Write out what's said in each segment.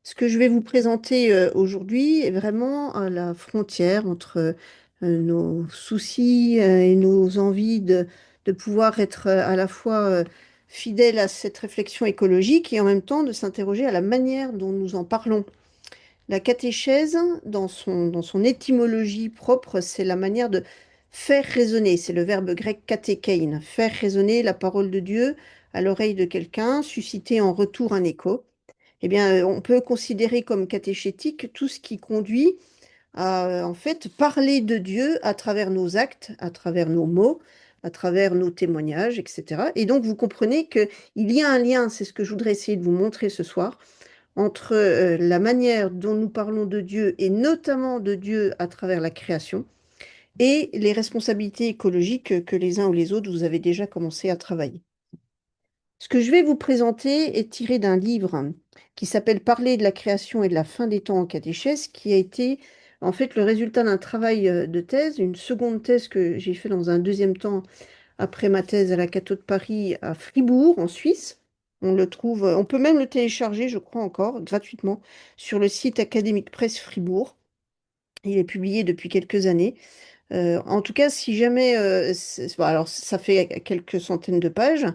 Ce que je vais vous présenter aujourd'hui est vraiment à la frontière entre nos soucis et nos envies de pouvoir être à la fois fidèles à cette réflexion écologique et en même temps de s'interroger à la manière dont nous en parlons. La catéchèse, dans son étymologie propre, c'est la manière de faire résonner, c'est le verbe grec katékein, faire résonner la parole de Dieu à l'oreille de quelqu'un, susciter en retour un écho. Eh bien, on peut considérer comme catéchétique tout ce qui conduit à, en fait, parler de Dieu à travers nos actes, à travers nos mots, à travers nos témoignages, etc. Et donc, vous comprenez qu'il y a un lien, c'est ce que je voudrais essayer de vous montrer ce soir, entre la manière dont nous parlons de Dieu, et notamment de Dieu à travers la création, et les responsabilités écologiques que les uns ou les autres, vous avez déjà commencé à travailler. Ce que je vais vous présenter est tiré d'un livre qui s'appelle Parler de la création et de la fin des temps en catéchèse, qui a été en fait le résultat d'un travail de thèse, une seconde thèse que j'ai fait dans un deuxième temps après ma thèse à la Cato de Paris à Fribourg, en Suisse. On le trouve, on peut même le télécharger, je crois encore, gratuitement, sur le site Académique Presse Fribourg. Il est publié depuis quelques années. En tout cas, si jamais, bon, alors ça fait quelques centaines de pages,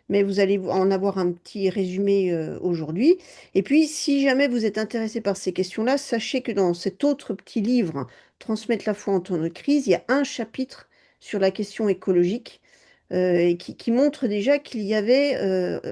mais vous allez en avoir un petit résumé aujourd'hui. Et puis, si jamais vous êtes intéressé par ces questions-là, sachez que dans cet autre petit livre, Transmettre la foi en temps de crise, il y a un chapitre sur la question écologique et qui montre déjà qu'il y avait,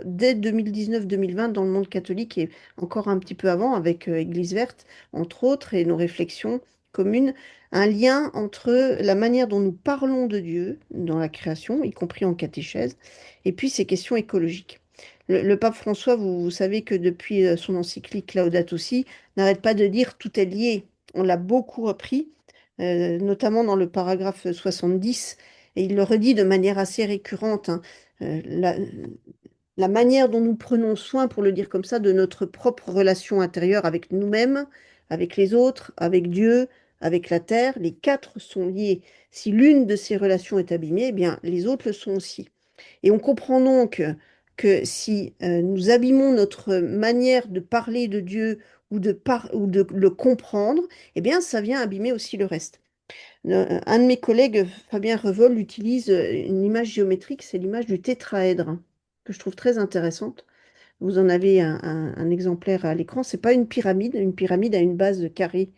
dès 2019-2020, dans le monde catholique et encore un petit peu avant, avec Église verte, entre autres, et nos réflexions communes, un lien entre la manière dont nous parlons de Dieu dans la création, y compris en catéchèse, et puis ces questions écologiques. Le pape François, vous savez que depuis son encyclique Laudato Si, n'arrête pas de dire tout est lié. On l'a beaucoup repris, notamment dans le paragraphe 70, et il le redit de manière assez récurrente, hein. Euh, la, la manière dont nous prenons soin, pour le dire comme ça, de notre propre relation intérieure avec nous-mêmes, avec les autres, avec Dieu, avec la terre, les quatre sont liés. Si l'une de ces relations est abîmée, eh bien les autres le sont aussi. Et on comprend donc que si nous abîmons notre manière de parler de Dieu ou de le comprendre, eh bien ça vient abîmer aussi le reste. Un de mes collègues, Fabien Revol, utilise une image géométrique, c'est l'image du tétraèdre, que je trouve très intéressante. Vous en avez un exemplaire à l'écran. C'est pas une pyramide a une base carrée,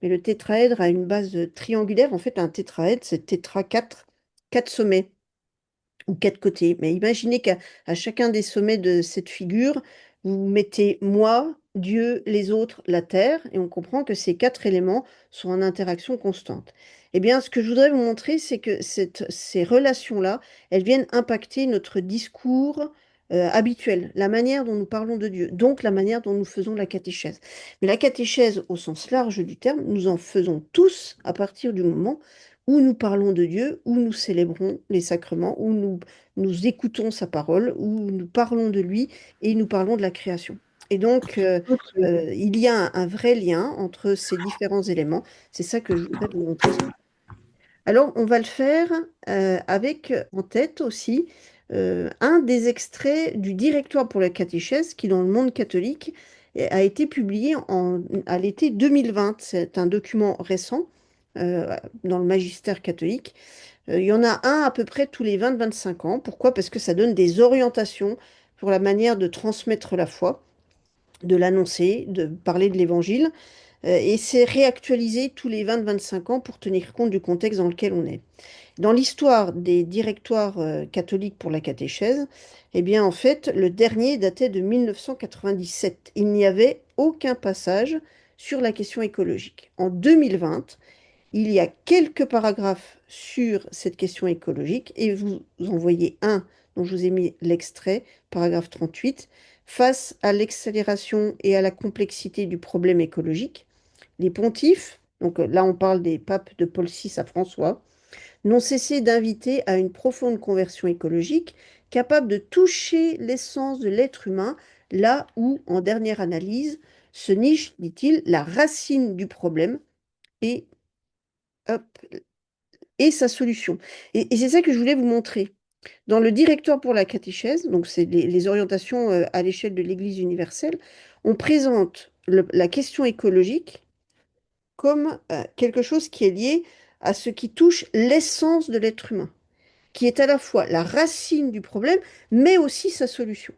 mais le tétraèdre a une base triangulaire. En fait, un tétraèdre, c'est tétra quatre sommets ou quatre côtés. Mais imaginez qu'à chacun des sommets de cette figure, vous mettez moi, Dieu, les autres, la terre, et on comprend que ces quatre éléments sont en interaction constante. Eh bien, ce que je voudrais vous montrer, c'est que ces relations-là, elles viennent impacter notre discours habituel, la manière dont nous parlons de Dieu, donc la manière dont nous faisons la catéchèse. Mais la catéchèse, au sens large du terme, nous en faisons tous à partir du moment où nous parlons de Dieu, où nous célébrons les sacrements, où nous écoutons sa parole, où nous parlons de lui et nous parlons de la création. Et donc, il y a un vrai lien entre ces différents éléments. C'est ça que je voudrais vous montrer. Alors, on va le faire avec en tête aussi un des extraits du Directoire pour la catéchèse qui, dans le monde catholique, a été publié à l'été 2020. C'est un document récent dans le magistère catholique. Il y en a un à peu près tous les 20-25 ans. Pourquoi? Parce que ça donne des orientations pour la manière de transmettre la foi, de l'annoncer, de parler de l'évangile. Et c'est réactualisé tous les 20-25 ans pour tenir compte du contexte dans lequel on est. Dans l'histoire des directoires catholiques pour la catéchèse, eh bien, en fait, le dernier datait de 1997. Il n'y avait aucun passage sur la question écologique. En 2020, il y a quelques paragraphes sur cette question écologique et vous en voyez un dont je vous ai mis l'extrait, paragraphe 38. Face à l'accélération et à la complexité du problème écologique, les pontifes, donc là on parle des papes de Paul VI à François, n'ont cessé d'inviter à une profonde conversion écologique capable de toucher l'essence de l'être humain, là où, en dernière analyse, se niche, dit-il, la racine du problème et, hop, et sa solution. Et c'est ça que je voulais vous montrer. Dans le directoire pour la catéchèse, donc c'est les orientations à l'échelle de l'Église universelle, on présente la question écologique comme quelque chose qui est lié à ce qui touche l'essence de l'être humain, qui est à la fois la racine du problème, mais aussi sa solution.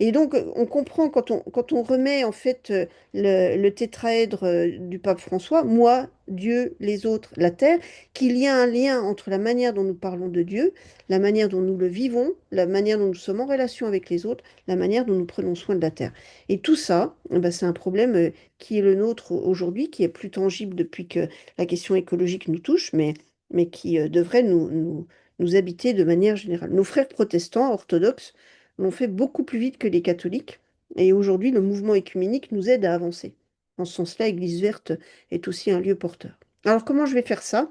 Et donc, on comprend quand on remet en fait le tétraèdre du pape François, moi, Dieu, les autres, la terre, qu'il y a un lien entre la manière dont nous parlons de Dieu, la manière dont nous le vivons, la manière dont nous sommes en relation avec les autres, la manière dont nous prenons soin de la terre. Et tout ça, eh ben, c'est un problème qui est le nôtre aujourd'hui, qui est plus tangible depuis que la question écologique nous touche, mais qui devrait nous habiter de manière générale. Nos frères protestants orthodoxes l'ont fait beaucoup plus vite que les catholiques. Et aujourd'hui, le mouvement œcuménique nous aide à avancer. En ce sens-là, Église verte est aussi un lieu porteur. Alors, comment je vais faire ça?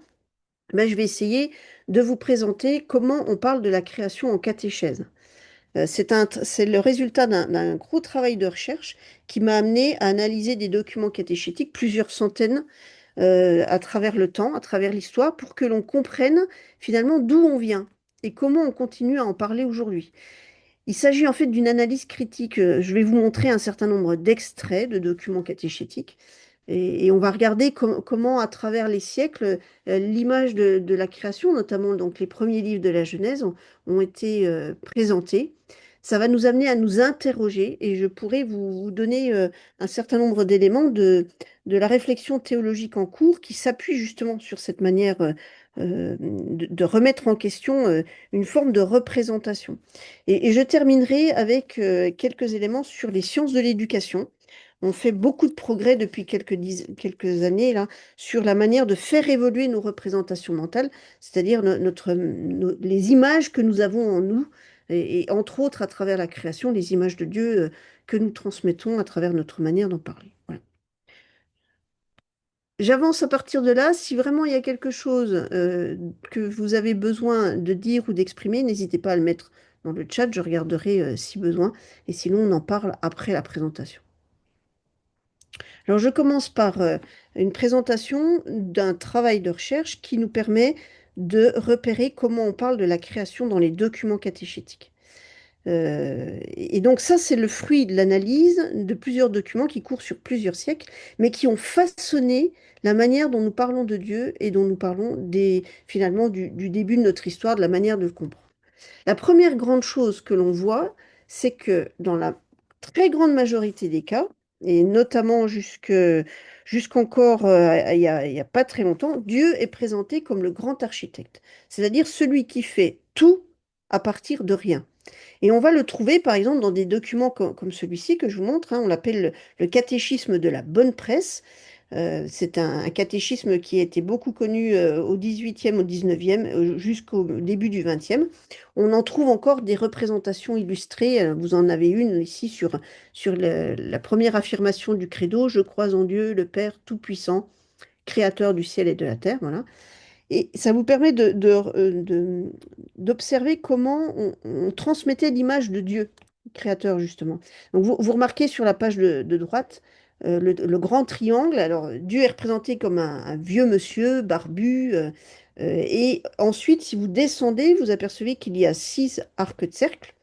Ben, je vais essayer de vous présenter comment on parle de la création en catéchèse. C'est le résultat d'un gros travail de recherche qui m'a amené à analyser des documents catéchétiques, plusieurs centaines, à travers le temps, à travers l'histoire, pour que l'on comprenne finalement d'où on vient et comment on continue à en parler aujourd'hui. Il s'agit en fait d'une analyse critique. Je vais vous montrer un certain nombre d'extraits de documents catéchétiques et on va regarder comment, à travers les siècles, l'image de la création, notamment donc les premiers livres de la Genèse, ont été présentés. Ça va nous amener à nous interroger et je pourrais vous donner un certain nombre d'éléments de la réflexion théologique en cours qui s'appuie justement sur cette manière de remettre en question une forme de représentation. Et je terminerai avec quelques éléments sur les sciences de l'éducation. On fait beaucoup de progrès depuis quelques années là, sur la manière de faire évoluer nos représentations mentales, c'est-à-dire les images que nous avons en nous, et entre autres à travers la création, les images de Dieu que nous transmettons à travers notre manière d'en parler. Voilà. J'avance à partir de là. Si vraiment il y a quelque chose que vous avez besoin de dire ou d'exprimer, n'hésitez pas à le mettre dans le chat. Je regarderai si besoin. Et sinon, on en parle après la présentation. Alors, je commence par une présentation d'un travail de recherche qui nous permet de repérer comment on parle de la création dans les documents catéchétiques. Et donc ça, c'est le fruit de l'analyse de plusieurs documents qui courent sur plusieurs siècles, mais qui ont façonné la manière dont nous parlons de Dieu et dont nous parlons finalement du début de notre histoire, de la manière de le comprendre. La première grande chose que l'on voit, c'est que dans la très grande majorité des cas, et notamment jusqu'encore il y a pas très longtemps, Dieu est présenté comme le grand architecte, c'est-à-dire celui qui fait tout à partir de rien. Et on va le trouver, par exemple, dans des documents comme celui-ci que je vous montre, hein. On l'appelle le catéchisme de la bonne presse. C'est un catéchisme qui a été beaucoup connu au XVIIIe, au XIXe, jusqu'au début du XXe. On en trouve encore des représentations illustrées. Vous en avez une ici sur la première affirmation du credo, je crois en Dieu, le Père Tout-Puissant, créateur du ciel et de la terre. Voilà. Et ça vous permet d'observer comment on transmettait l'image de Dieu, créateur, justement. Donc vous remarquez sur la page de droite le grand triangle. Alors, Dieu est représenté comme un vieux monsieur, barbu. Et ensuite, si vous descendez, vous apercevez qu'il y a 6 arcs de cercle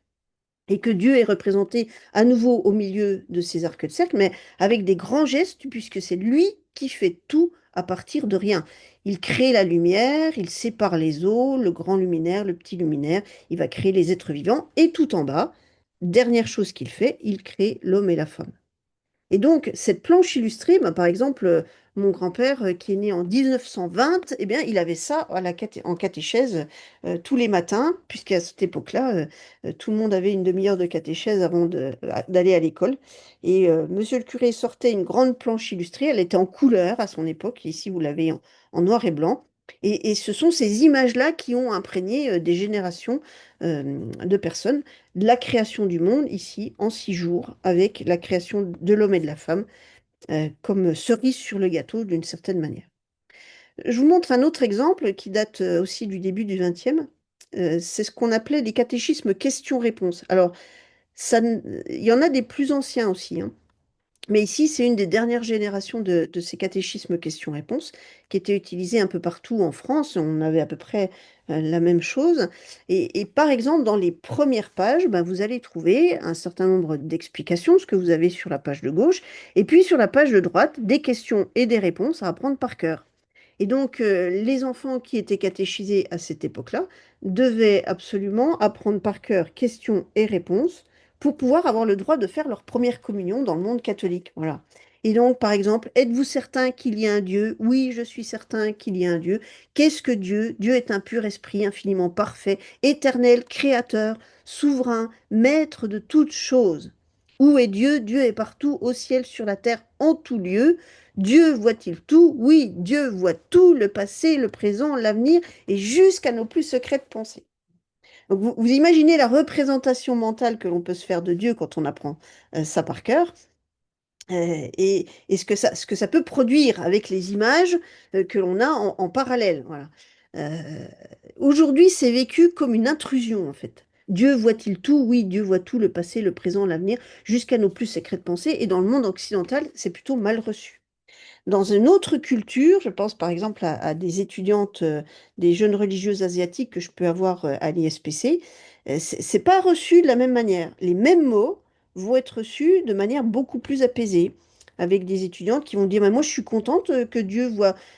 et que Dieu est représenté à nouveau au milieu de ces arcs de cercle, mais avec des grands gestes, puisque c'est lui qui fait tout à partir de rien. Il crée la lumière, il sépare les eaux, le grand luminaire, le petit luminaire, il va créer les êtres vivants, et tout en bas, dernière chose qu'il fait, il crée l'homme et la femme. Et donc, cette planche illustrée, bah, par exemple, mon grand-père qui est né en 1920, eh bien, il avait ça en catéchèse tous les matins, puisqu'à cette époque-là, tout le monde avait une demi-heure de catéchèse avant d'aller à l'école. Et monsieur le curé sortait une grande planche illustrée, elle était en couleur à son époque, ici vous l'avez en noir et blanc. Et ce sont ces images-là qui ont imprégné des générations de personnes la création du monde ici en 6 jours, avec la création de l'homme et de la femme, comme cerise sur le gâteau d'une certaine manière. Je vous montre un autre exemple qui date aussi du début du XXe. C'est ce qu'on appelait les catéchismes questions-réponses. Alors, il y en a des plus anciens aussi, hein. Mais ici, c'est une des dernières générations de ces catéchismes questions-réponses qui étaient utilisés un peu partout en France. On avait à peu près la même chose. Et par exemple, dans les premières pages, ben, vous allez trouver un certain nombre d'explications, ce que vous avez sur la page de gauche, et puis sur la page de droite, des questions et des réponses à apprendre par cœur. Et donc, les enfants qui étaient catéchisés à cette époque-là devaient absolument apprendre par cœur questions et réponses pour pouvoir avoir le droit de faire leur première communion dans le monde catholique. Voilà. Et donc, par exemple, êtes-vous certain qu'il y a un Dieu? Oui, je suis certain qu'il y a un Dieu. Qu'est-ce que Dieu? Dieu est un pur esprit infiniment parfait, éternel, créateur, souverain, maître de toutes choses. Où est Dieu? Dieu est partout, au ciel, sur la terre, en tout lieu. Dieu voit-il tout? Oui, Dieu voit tout, le passé, le présent, l'avenir, et jusqu'à nos plus secrètes pensées. Donc vous imaginez la représentation mentale que l'on peut se faire de Dieu quand on apprend ça par cœur, et ce que ça peut produire avec les images que l'on a en parallèle. Voilà. Euh, Aujourd'hui, c'est vécu comme une intrusion, en fait. Dieu voit-il tout? Oui, Dieu voit tout, le passé, le présent, l'avenir, jusqu'à nos plus secrètes pensées. Et dans le monde occidental, c'est plutôt mal reçu. Dans une autre culture, je pense par exemple à des étudiantes, des jeunes religieuses asiatiques que je peux avoir à l'ISPC, c'est pas reçu de la même manière. Les mêmes mots vont être reçus de manière beaucoup plus apaisée, avec des étudiantes qui vont dire, mais moi je suis contente que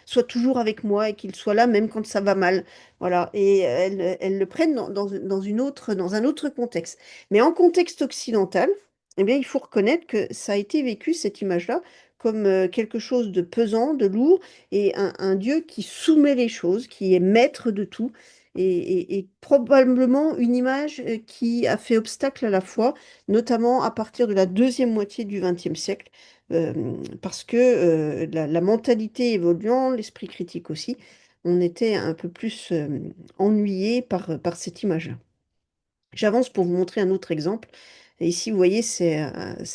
soit toujours avec moi et qu'il soit là même quand ça va mal. Voilà. Et elles le prennent dans un autre contexte. Mais en contexte occidental, eh bien, il faut reconnaître que ça a été vécu, cette image-là, comme quelque chose de pesant, de lourd, et un Dieu qui soumet les choses, qui est maître de tout, et probablement une image qui a fait obstacle à la foi, notamment à partir de la deuxième moitié du XXe siècle, euh, parce que la mentalité évoluant, l'esprit critique aussi, on était un peu plus ennuyé par cette image-là. J'avance pour vous montrer un autre exemple. Et ici, vous voyez, c'est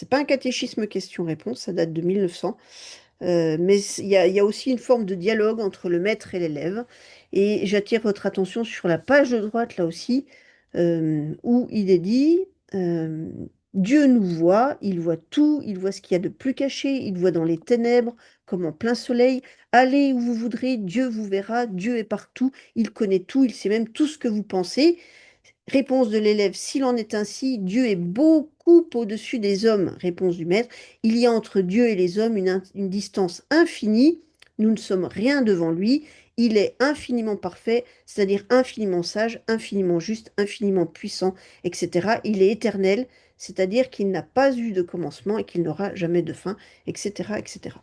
pas un catéchisme question-réponse, ça date de 1900. Mais il y a aussi une forme de dialogue entre le maître et l'élève. Et j'attire votre attention sur la page de droite, là aussi, où il est dit, euh, Dieu nous voit, il voit tout, il voit ce qu'il y a de plus caché, il voit dans les ténèbres comme en plein soleil. Allez où vous voudrez, Dieu vous verra, Dieu est partout, il connaît tout, il sait même tout ce que vous pensez. Réponse de l'élève, s'il en est ainsi, Dieu est beaucoup au-dessus des hommes. Réponse du maître, il y a entre Dieu et les hommes une distance infinie. Nous ne sommes rien devant lui. Il est infiniment parfait, c'est-à-dire infiniment sage, infiniment juste, infiniment puissant, etc. Il est éternel, c'est-à-dire qu'il n'a pas eu de commencement et qu'il n'aura jamais de fin, etc., etc.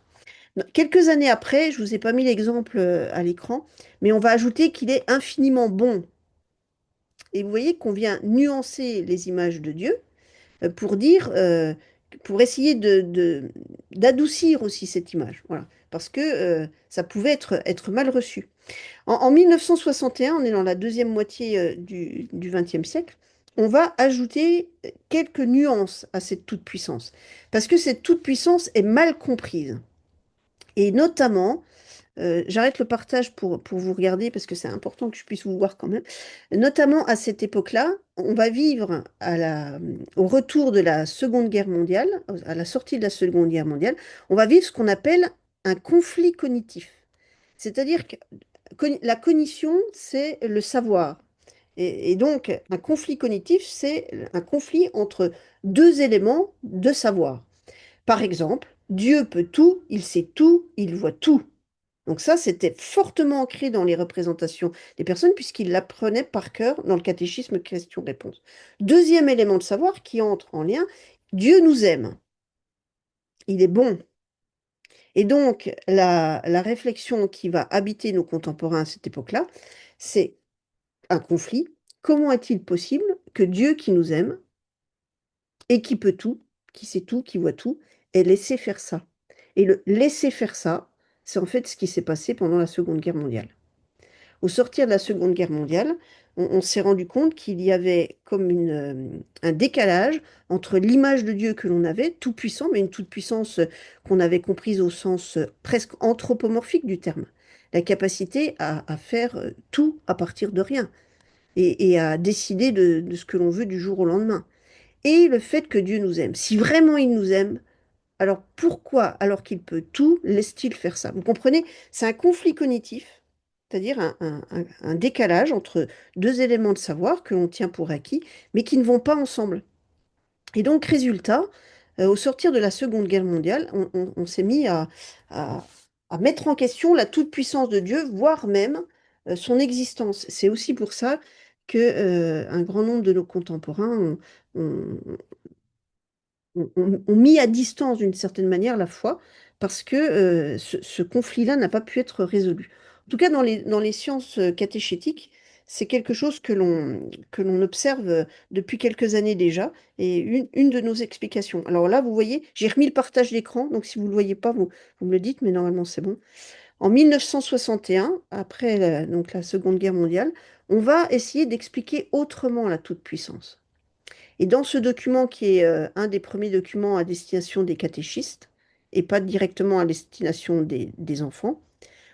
Quelques années après, je ne vous ai pas mis l'exemple à l'écran, mais on va ajouter qu'il est infiniment bon. Et vous voyez qu'on vient nuancer les images de Dieu pour dire, pour essayer d'adoucir aussi cette image. Voilà. Parce que ça pouvait être mal reçu. En 1961, on est dans la deuxième moitié du XXe siècle, on va ajouter quelques nuances à cette toute-puissance. Parce que cette toute-puissance est mal comprise. Et notamment, j'arrête le partage pour vous regarder parce que c'est important que je puisse vous voir quand même. Notamment à cette époque-là, on va vivre au retour de la Seconde Guerre mondiale, à la sortie de la Seconde Guerre mondiale, on va vivre ce qu'on appelle un conflit cognitif. C'est-à-dire que la cognition, c'est le savoir. Et donc, un conflit cognitif, c'est un conflit entre deux éléments de savoir. Par exemple, Dieu peut tout, il sait tout, il voit tout. Donc ça, c'était fortement ancré dans les représentations des personnes puisqu'ils l'apprenaient par cœur dans le catéchisme question-réponse. Deuxième élément de savoir qui entre en lien, Dieu nous aime. Il est bon. Et donc, la réflexion qui va habiter nos contemporains à cette époque-là, c'est un conflit. Comment est-il possible que Dieu qui nous aime et qui peut tout, qui sait tout, qui voit tout, ait laissé faire ça? Et le laisser faire ça, c'est en fait ce qui s'est passé pendant la Seconde Guerre mondiale. Au sortir de la Seconde Guerre mondiale, on s'est rendu compte qu'il y avait comme un décalage entre l'image de Dieu que l'on avait, tout puissant, mais une toute-puissance qu'on avait comprise au sens presque anthropomorphique du terme, la capacité à faire tout à partir de rien et à décider de ce que l'on veut du jour au lendemain. Et le fait que Dieu nous aime. Si vraiment il nous aime, Alors pourquoi, alors qu'il peut tout, laisse-t-il faire ça? Vous comprenez? C'est un conflit cognitif, c'est-à-dire un décalage entre deux éléments de savoir que l'on tient pour acquis, mais qui ne vont pas ensemble. Et donc, résultat, au sortir de la Seconde Guerre mondiale, on s'est mis à- à mettre en question la toute-puissance de Dieu, voire même son existence. C'est aussi pour ça que un grand nombre de nos contemporains ont, ont mis à distance d'une certaine manière la foi, parce que ce conflit-là n'a pas pu être résolu. En tout cas, dans les sciences catéchétiques, c'est quelque chose que l'on observe depuis quelques années déjà, et une de nos explications. Alors là, vous voyez, j'ai remis le partage d'écran, donc si vous ne le voyez pas, vous me le dites, mais normalement c'est bon. En 1961, après donc la Seconde Guerre mondiale, on va essayer d'expliquer autrement la toute-puissance. Et dans ce document, qui est un des premiers documents à destination des catéchistes, et pas directement à destination des enfants,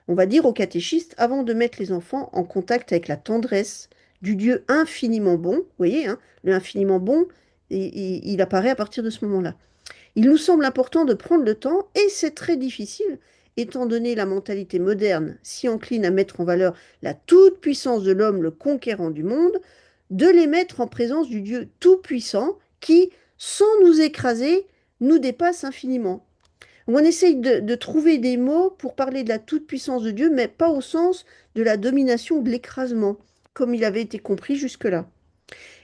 on va dire aux catéchistes, avant de mettre les enfants en contact avec la tendresse du Dieu infiniment bon, vous voyez, hein, le infiniment bon, il apparaît à partir de ce moment-là. Il nous semble important de prendre le temps, et c'est très difficile, étant donné la mentalité moderne si encline à mettre en valeur la toute-puissance de l'homme, le conquérant du monde, de les mettre en présence du Dieu tout-puissant qui, sans nous écraser, nous dépasse infiniment. On essaye de trouver des mots pour parler de la toute-puissance de Dieu, mais pas au sens de la domination ou de l'écrasement, comme il avait été compris jusque-là.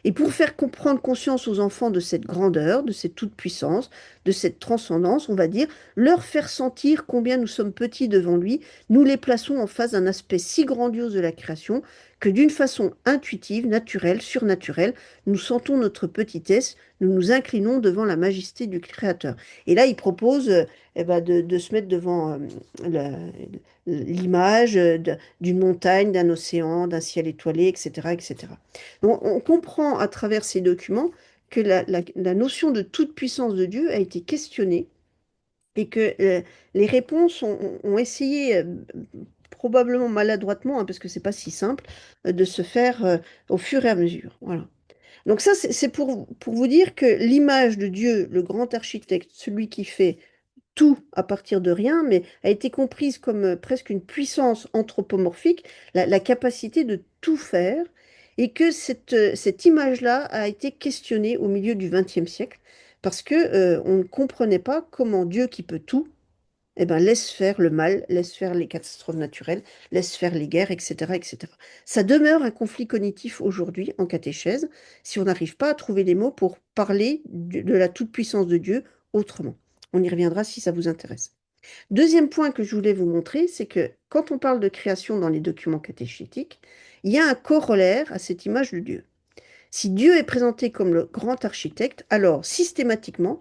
Et pour faire comprendre conscience aux enfants de cette grandeur, de cette toute-puissance, de cette transcendance, on va dire, leur faire sentir combien nous sommes petits devant lui, nous les plaçons en face d'un aspect si grandiose de la création que d'une façon intuitive, naturelle, surnaturelle, nous sentons notre petitesse, nous nous inclinons devant la majesté du Créateur. Et là, il propose de se mettre devant la- l'image d'une montagne, d'un océan, d'un ciel étoilé, etc., etc. Donc, on comprend à travers ces documents que la notion de toute puissance de Dieu a été questionnée et que les réponses ont essayé, probablement maladroitement, hein, parce que c'est pas si simple, de se faire au fur et à mesure. Voilà. Donc ça, c'est pour vous dire que l'image de Dieu, le grand architecte, celui qui fait tout à partir de rien, mais a été comprise comme presque une puissance anthropomorphique, la capacité de tout faire, et que cette image-là a été questionnée au milieu du XXe siècle, parce que on ne comprenait pas comment Dieu qui peut tout, eh ben, laisse faire le mal, laisse faire les catastrophes naturelles, laisse faire les guerres, etc., etc. Ça demeure un conflit cognitif aujourd'hui en catéchèse, si on n'arrive pas à trouver les mots pour parler de la toute-puissance de Dieu autrement. On y reviendra si ça vous intéresse. Deuxième point que je voulais vous montrer, c'est que quand on parle de création dans les documents catéchétiques, il y a un corollaire à cette image de Dieu. Si Dieu est présenté comme le grand architecte, alors systématiquement,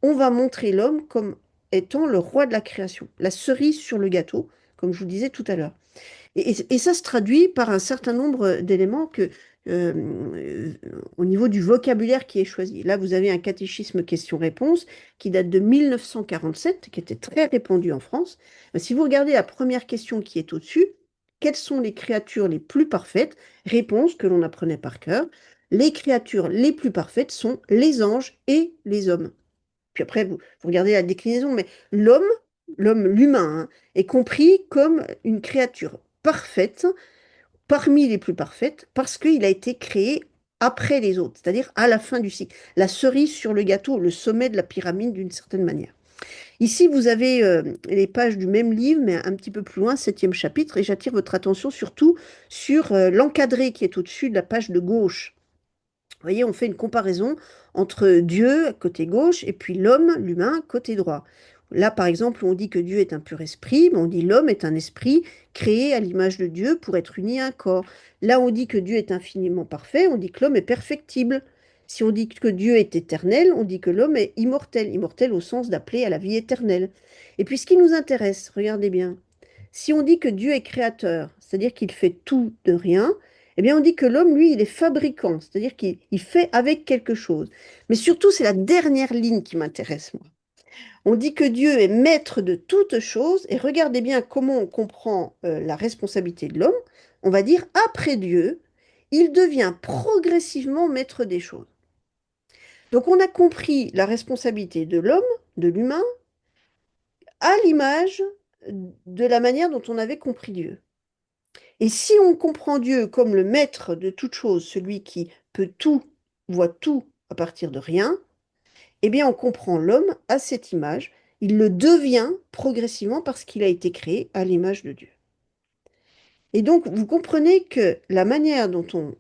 on va montrer l'homme comme étant le roi de la création, la cerise sur le gâteau, comme je vous disais tout à l'heure. Et ça se traduit par un certain nombre d'éléments au niveau du vocabulaire qui est choisi. Là, vous avez un catéchisme question-réponse qui date de 1947, qui était très répandu en France. Si vous regardez la première question qui est au-dessus, quelles sont les créatures les plus parfaites? Réponse que l'on apprenait par cœur. Les créatures les plus parfaites sont les anges et les hommes. Puis après, vous regardez la déclinaison, mais l'homme, l'humain, hein, est compris comme une créature parfaite, parmi les plus parfaites, parce qu'il a été créé après les autres, c'est-à-dire à la fin du cycle. La cerise sur le gâteau, le sommet de la pyramide d'une certaine manière. Ici, vous avez les pages du même livre, mais un petit peu plus loin, septième chapitre, et j'attire votre attention surtout sur l'encadré qui est au-dessus de la page de gauche. Vous voyez, on fait une comparaison entre Dieu, côté gauche, et puis l'homme, l'humain, côté droit. Là, par exemple, on dit que Dieu est un pur esprit, mais on dit l'homme est un esprit créé à l'image de Dieu pour être uni à un corps. Là, on dit que Dieu est infiniment parfait, on dit que l'homme est perfectible. Si on dit que Dieu est éternel, on dit que l'homme est immortel, immortel au sens d'appeler à la vie éternelle. Et puis, ce qui nous intéresse, regardez bien, si on dit que Dieu est créateur, c'est-à-dire qu'il fait tout de rien, eh bien on dit que l'homme, lui, il est fabricant, c'est-à-dire qu'il fait avec quelque chose. Mais surtout, c'est la dernière ligne qui m'intéresse, moi. On dit que Dieu est maître de toutes choses, et regardez bien comment on comprend la responsabilité de l'homme. On va dire, après Dieu, il devient progressivement maître des choses. Donc on a compris la responsabilité de l'homme, de l'humain, à l'image de la manière dont on avait compris Dieu. Et si on comprend Dieu comme le maître de toute chose, celui qui peut tout, voit tout à partir de rien, eh bien on comprend l'homme à cette image. Il le devient progressivement parce qu'il a été créé à l'image de Dieu. Et donc vous comprenez que la manière dont on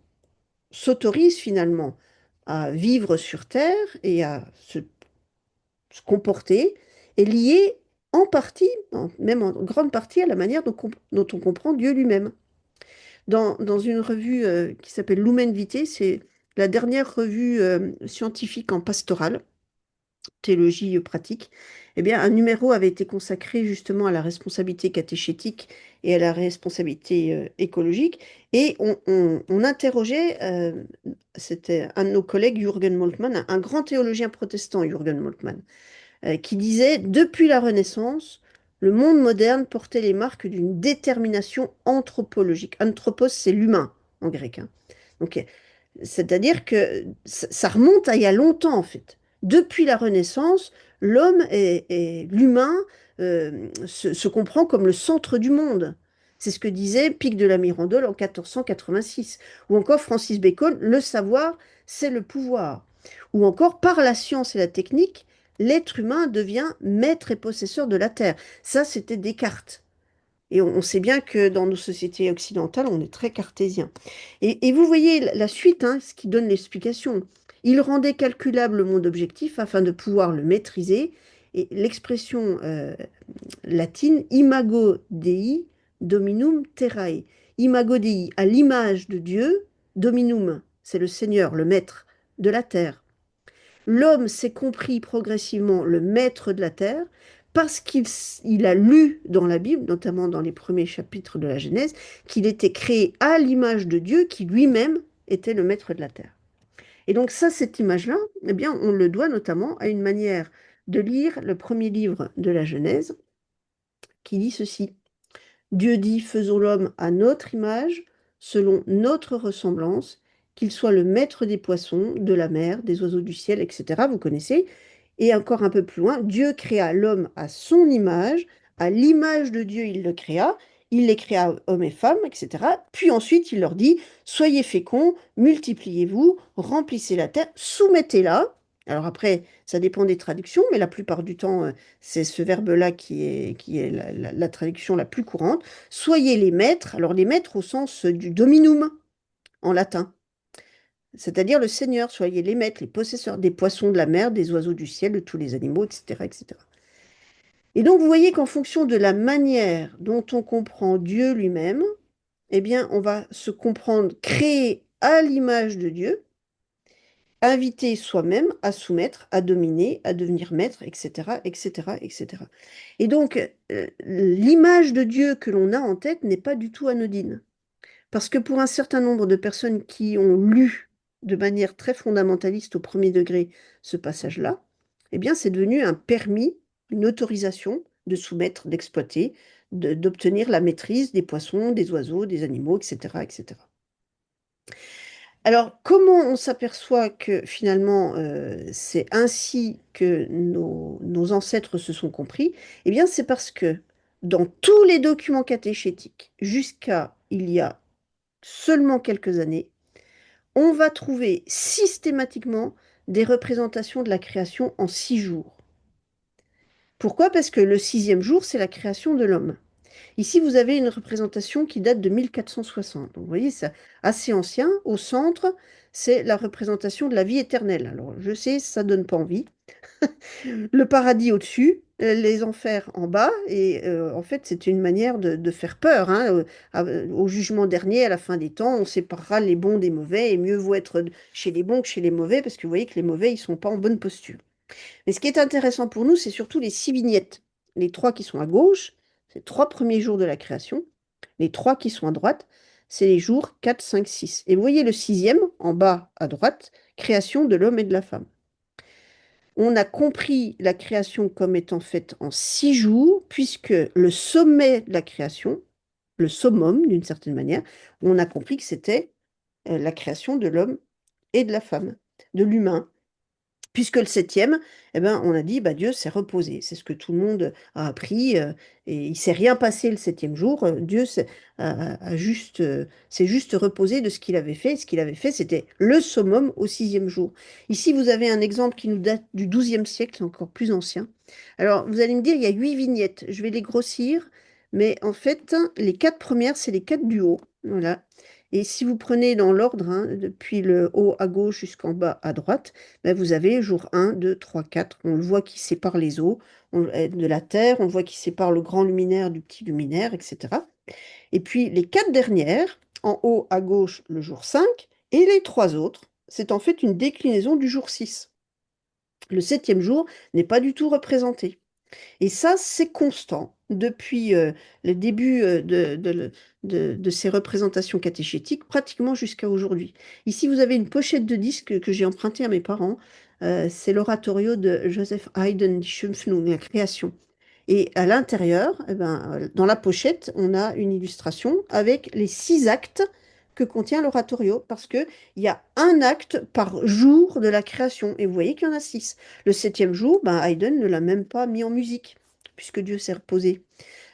s'autorise finalement à vivre sur Terre et à se comporter est liée en partie, même en grande partie, à la manière dont on comprend Dieu lui-même. Dans une revue qui s'appelle Lumen Vitae, c'est la dernière revue scientifique en pastorale, théologie pratique, eh bien, un numéro avait été consacré justement à la responsabilité catéchétique et à la responsabilité écologique. Et on interrogeait, c'était un de nos collègues, Jürgen Moltmann, un grand théologien protestant, Jürgen Moltmann, qui disait, depuis la Renaissance, le monde moderne portait les marques d'une détermination anthropologique. Anthropos, c'est l'humain en grec, hein. Donc, c'est-à-dire que ça remonte à il y a longtemps, en fait. Depuis la Renaissance, l'homme et l'humain se comprend comme le centre du monde. C'est ce que disait Pic de la Mirandole en 1486. Ou encore Francis Bacon, le savoir, c'est le pouvoir. Ou encore, par la science et la technique, l'être humain devient maître et possesseur de la terre. Ça, c'était Descartes. Et on sait bien que dans nos sociétés occidentales, on est très cartésien. Et vous voyez la suite, hein, ce qui donne l'explication. Il rendait calculable le monde objectif afin de pouvoir le maîtriser. Et l'expression latine, imago Dei dominum terrae. Imago Dei, à l'image de Dieu, dominum, c'est le Seigneur, le maître de la terre. L'homme s'est compris progressivement le maître de la terre parce qu'il a lu dans la Bible, notamment dans les premiers chapitres de la Genèse, qu'il était créé à l'image de Dieu qui lui-même était le maître de la terre. Et donc ça, cette image-là, eh bien, on le doit notamment à une manière de lire le premier livre de la Genèse qui dit ceci. Dieu dit, faisons l'homme à notre image, selon notre ressemblance, qu'il soit le maître des poissons, de la mer, des oiseaux du ciel, etc. Vous connaissez. Et encore un peu plus loin, Dieu créa l'homme à son image, à l'image de Dieu il le créa, il les créa hommes et femmes, etc. Puis ensuite il leur dit, soyez féconds, multipliez-vous, remplissez la terre, soumettez-la. Alors après, ça dépend des traductions, mais la plupart du temps, c'est ce verbe-là qui est la traduction la plus courante. Soyez les maîtres, alors les maîtres au sens du dominum en latin, c'est-à-dire le Seigneur, soyez les maîtres, les possesseurs des poissons de la mer, des oiseaux du ciel, de tous les animaux, etc., etc. Et donc vous voyez qu'en fonction de la manière dont on comprend Dieu lui-même, eh bien on va se comprendre créé à l'image de Dieu, invité soi-même à soumettre, à dominer, à devenir maître, etc., etc., etc. Et donc, l'image de Dieu que l'on a en tête n'est pas du tout anodine. Parce que pour un certain nombre de personnes qui ont lu de manière très fondamentaliste au premier degré ce passage-là, eh bien, c'est devenu un permis, une autorisation de soumettre, d'exploiter, d'obtenir la maîtrise des poissons, des oiseaux, des animaux, etc., etc. Alors, comment on s'aperçoit que finalement c'est ainsi que nos ancêtres se sont compris? Eh bien, c'est parce que dans tous les documents catéchétiques, jusqu'à il y a seulement quelques années, on va trouver systématiquement des représentations de la création en 6 jours. Pourquoi? Parce que le sixième jour, c'est la création de l'homme. Ici, vous avez une représentation qui date de 1460. Donc, vous voyez, c'est assez ancien. Au centre, c'est la représentation de la vie éternelle. Alors, je sais, ça donne pas envie. Le paradis au-dessus, les enfers en bas. Et en fait, c'est une manière de faire peur, hein. Au jugement dernier, à la fin des temps, on séparera les bons des mauvais. Et mieux vaut être chez les bons que chez les mauvais, parce que vous voyez que les mauvais, ils sont pas en bonne posture. Mais ce qui est intéressant pour nous, c'est surtout les 6 vignettes. Les trois qui sont à gauche, c'est les 3 premiers jours de la création. Les trois qui sont à droite, c'est les jours 4, 5, 6. Et vous voyez le sixième, en bas à droite, création de l'homme et de la femme. On a compris la création comme étant faite en 6 jours, puisque le sommet de la création, le summum d'une certaine manière, on a compris que c'était la création de l'homme et de la femme, de l'humain, Puisque le septième, eh ben, on a dit, bah, Dieu s'est reposé. C'est ce que tout le monde a appris. Et il s'est rien passé le septième jour. Dieu s'est juste reposé de ce qu'il avait fait. Ce qu'il avait fait, c'était le summum au sixième jour. Ici, vous avez un exemple qui nous date du XIIe siècle, c'est encore plus ancien. Alors, vous allez me dire, il y a 8 vignettes. Je vais les grossir. Mais en fait, les quatre premières, c'est les quatre du haut. Voilà. Et si vous prenez dans l'ordre, hein, depuis le haut à gauche jusqu'en bas à droite, ben, vous avez jour 1, 2, 3, 4. On le voit qui sépare les eaux de la terre, on le voit qui sépare le grand luminaire du petit luminaire, etc. Et puis les quatre dernières, en haut à gauche, le jour 5, et les trois autres, c'est en fait une déclinaison du jour 6. Le septième jour n'est pas du tout représenté. Et ça, c'est constant depuis le début de ces représentations catéchétiques, pratiquement jusqu'à aujourd'hui. Ici, vous avez une pochette de disque que j'ai emprunté à mes parents. C'est l'oratorio de Joseph Haydn, Die Schöpfung, la création. Et à l'intérieur, eh ben, dans la pochette, on a une illustration avec les 6 actes que contient l'oratorio, parce qu'il y a un acte par jour de la création. Et vous voyez qu'il y en a 6. Le septième jour, ben, Haydn ne l'a même pas mis en musique, puisque Dieu s'est reposé.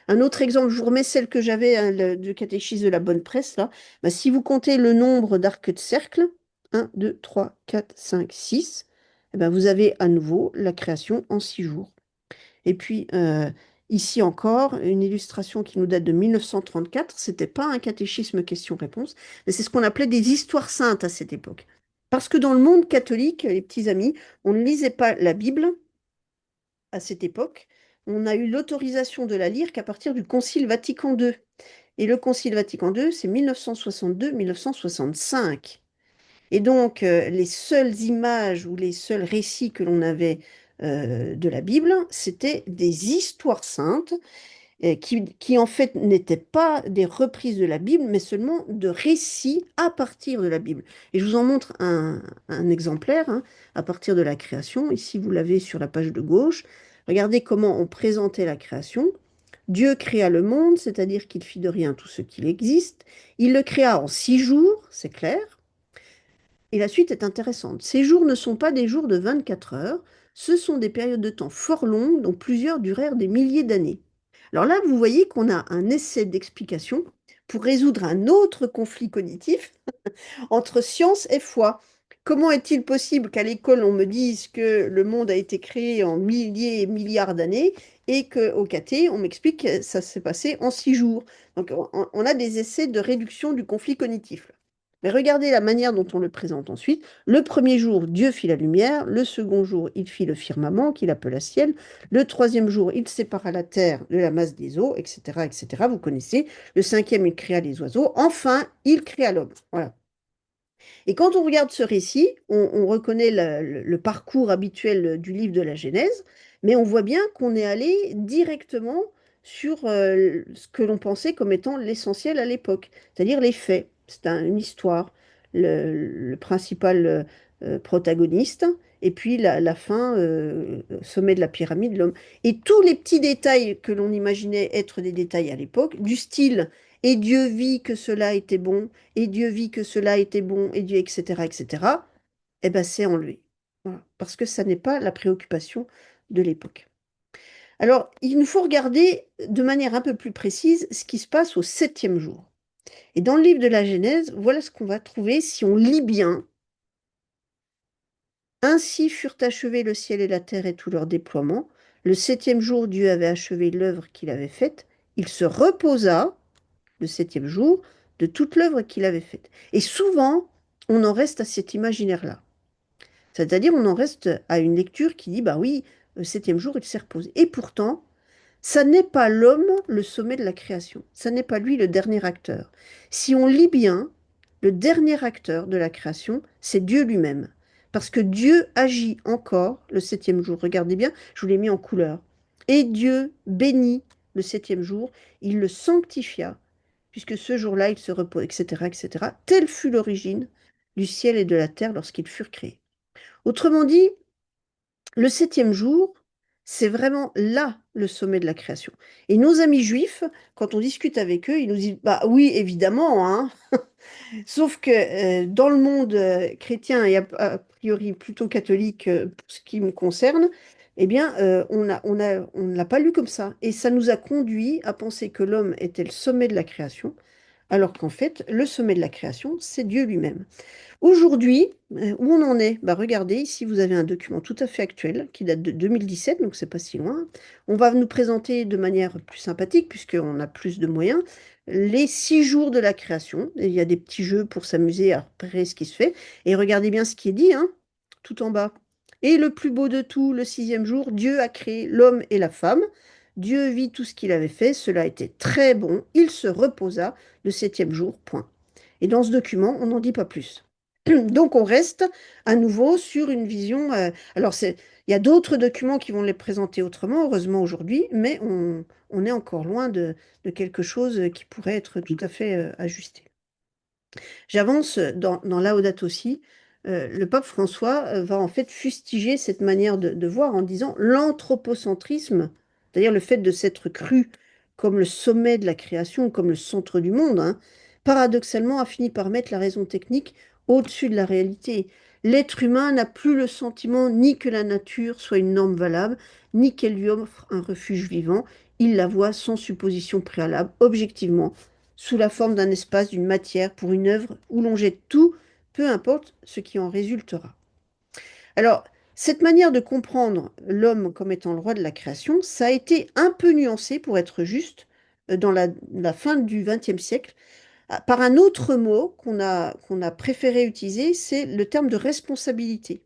Un autre exemple, je vous remets celle que j'avais, hein, de catéchisme de la bonne presse, là. Ben, si vous comptez le nombre d'arcs de cercle, 1, 2, 3, 4, 5, 6, eh ben, vous avez à nouveau la création en 6 jours. Et puis, ici encore, une illustration qui nous date de 1934. C'était pas un catéchisme question-réponse, mais c'est ce qu'on appelait des histoires saintes à cette époque. Parce que dans le monde catholique, les petits amis, on ne lisait pas la Bible à cette époque. On a eu l'autorisation de la lire qu'à partir du Concile Vatican II. Et le Concile Vatican II, c'est 1962-1965. Et donc, les seules images ou les seuls récits que l'on avait de la Bible, c'était des histoires saintes qui en fait n'étaient pas des reprises de la Bible, mais seulement de récits à partir de la Bible. Et je vous en montre un exemplaire, hein, à partir de la création. Ici, vous l'avez sur la page de gauche. Regardez comment on présentait la création. Dieu créa le monde, c'est-à-dire qu'il fit de rien tout ce qu'il existe. Il le créa en 6 jours, c'est clair. Et la suite est intéressante. Ces jours ne sont pas des jours de 24 heures, ce sont des périodes de temps fort longues dont plusieurs durèrent des milliers d'années. Alors là, vous voyez qu'on a un essai d'explication pour résoudre un autre conflit cognitif entre science et foi. Comment est-il possible qu'à l'école, on me dise que le monde a été créé en milliers et milliards d'années et qu'au caté, on m'explique que ça s'est passé en 6 jours? Donc, on a des essais de réduction du conflit cognitif. Mais regardez la manière dont on le présente ensuite. Le premier jour, Dieu fit la lumière. Le second jour, il fit le firmament qu'il appela ciel. Le troisième jour, il sépara la terre de la masse des eaux, etc., etc. Vous connaissez. Le cinquième, il créa les oiseaux. Enfin, il créa l'homme. Voilà. Et quand on regarde ce récit, on reconnaît le parcours habituel du livre de la Genèse, mais on voit bien qu'on est allé directement sur ce que l'on pensait comme étant l'essentiel à l'époque, c'est-à-dire les faits. C'est une histoire, le principal protagoniste, et puis la fin, sommet de la pyramide, l'homme. Et tous les petits détails que l'on imaginait être des détails à l'époque, du style «Et Dieu vit que cela était bon», et Dieu vit que cela était bon, et Dieu, etc., etc., eh ben, c'est enlevé. Voilà. Parce que ça n'est pas la préoccupation de l'époque. Alors, il nous faut regarder de manière un peu plus précise ce qui se passe au septième jour. Et dans le livre de la Genèse, voilà ce qu'on va trouver si on lit bien. Ainsi furent achevés le ciel et la terre et tout leur déploiement. Le septième jour, Dieu avait achevé l'œuvre qu'il avait faite. Il se reposa le septième jour de toute l'œuvre qu'il avait faite. Et souvent, on en reste à cet imaginaire-là. C'est-à-dire, on en reste à une lecture qui dit, bah oui, le septième jour, il s'est reposé. Et pourtant, ça n'est pas l'homme le sommet de la création. Ça n'est pas lui le dernier acteur. Si on lit bien, le dernier acteur de la création, c'est Dieu lui-même. Parce que Dieu agit encore le septième jour. Regardez bien, je vous l'ai mis en couleur. Et Dieu bénit le septième jour, il le sanctifia, puisque ce jour-là, il se repose, etc., etc. Telle fut l'origine du ciel et de la terre lorsqu'ils furent créés. Autrement dit, le septième jour, c'est vraiment là le sommet de la création. Et nos amis juifs, quand on discute avec eux, ils nous disent, bah oui, évidemment, hein. Sauf que dans le monde chrétien et a priori plutôt catholique pour ce qui me concerne, eh bien, on ne l'a pas lu comme ça. Et ça nous a conduit à penser que l'homme était le sommet de la création, alors qu'en fait, le sommet de la création, c'est Dieu lui-même. Aujourd'hui, où on en est? Bah, regardez, ici vous avez un document tout à fait actuel qui date de 2017, donc c'est pas si loin. On va nous présenter de manière plus sympathique, puisqu'on a plus de moyens, les 6 jours de la création. Et il y a des petits jeux pour s'amuser à repérer ce qui se fait. Et regardez bien ce qui est dit, hein, tout en bas. Et le plus beau de tout, le 6e jour, Dieu a créé l'homme et la femme. Dieu vit tout ce qu'il avait fait, cela était très bon. Il se reposa le 7e jour, point. Et dans ce document, on n'en dit pas plus. Donc on reste à nouveau sur une vision. Alors il y a d'autres documents qui vont les présenter autrement, heureusement aujourd'hui, mais on est encore loin de quelque chose qui pourrait être tout à fait ajusté. J'avance dans Laudato Si. Le pape François va en fait fustiger cette manière de voir en disant l'anthropocentrisme, c'est-à-dire le fait de s'être cru comme le sommet de la création, comme le centre du monde, hein, paradoxalement a fini par mettre la raison technique au-dessus de la réalité. L'être humain n'a plus le sentiment ni que la nature soit une norme valable, ni qu'elle lui offre un refuge vivant. Il la voit sans supposition préalable, objectivement, sous la forme d'un espace, d'une matière, pour une œuvre où l'on jette tout, peu importe ce qui en résultera. Alors, cette manière de comprendre l'homme comme étant le roi de la création, ça a été un peu nuancé, pour être juste, dans la fin du XXe siècle, par un autre mot qu'on a préféré utiliser, c'est le terme de responsabilité.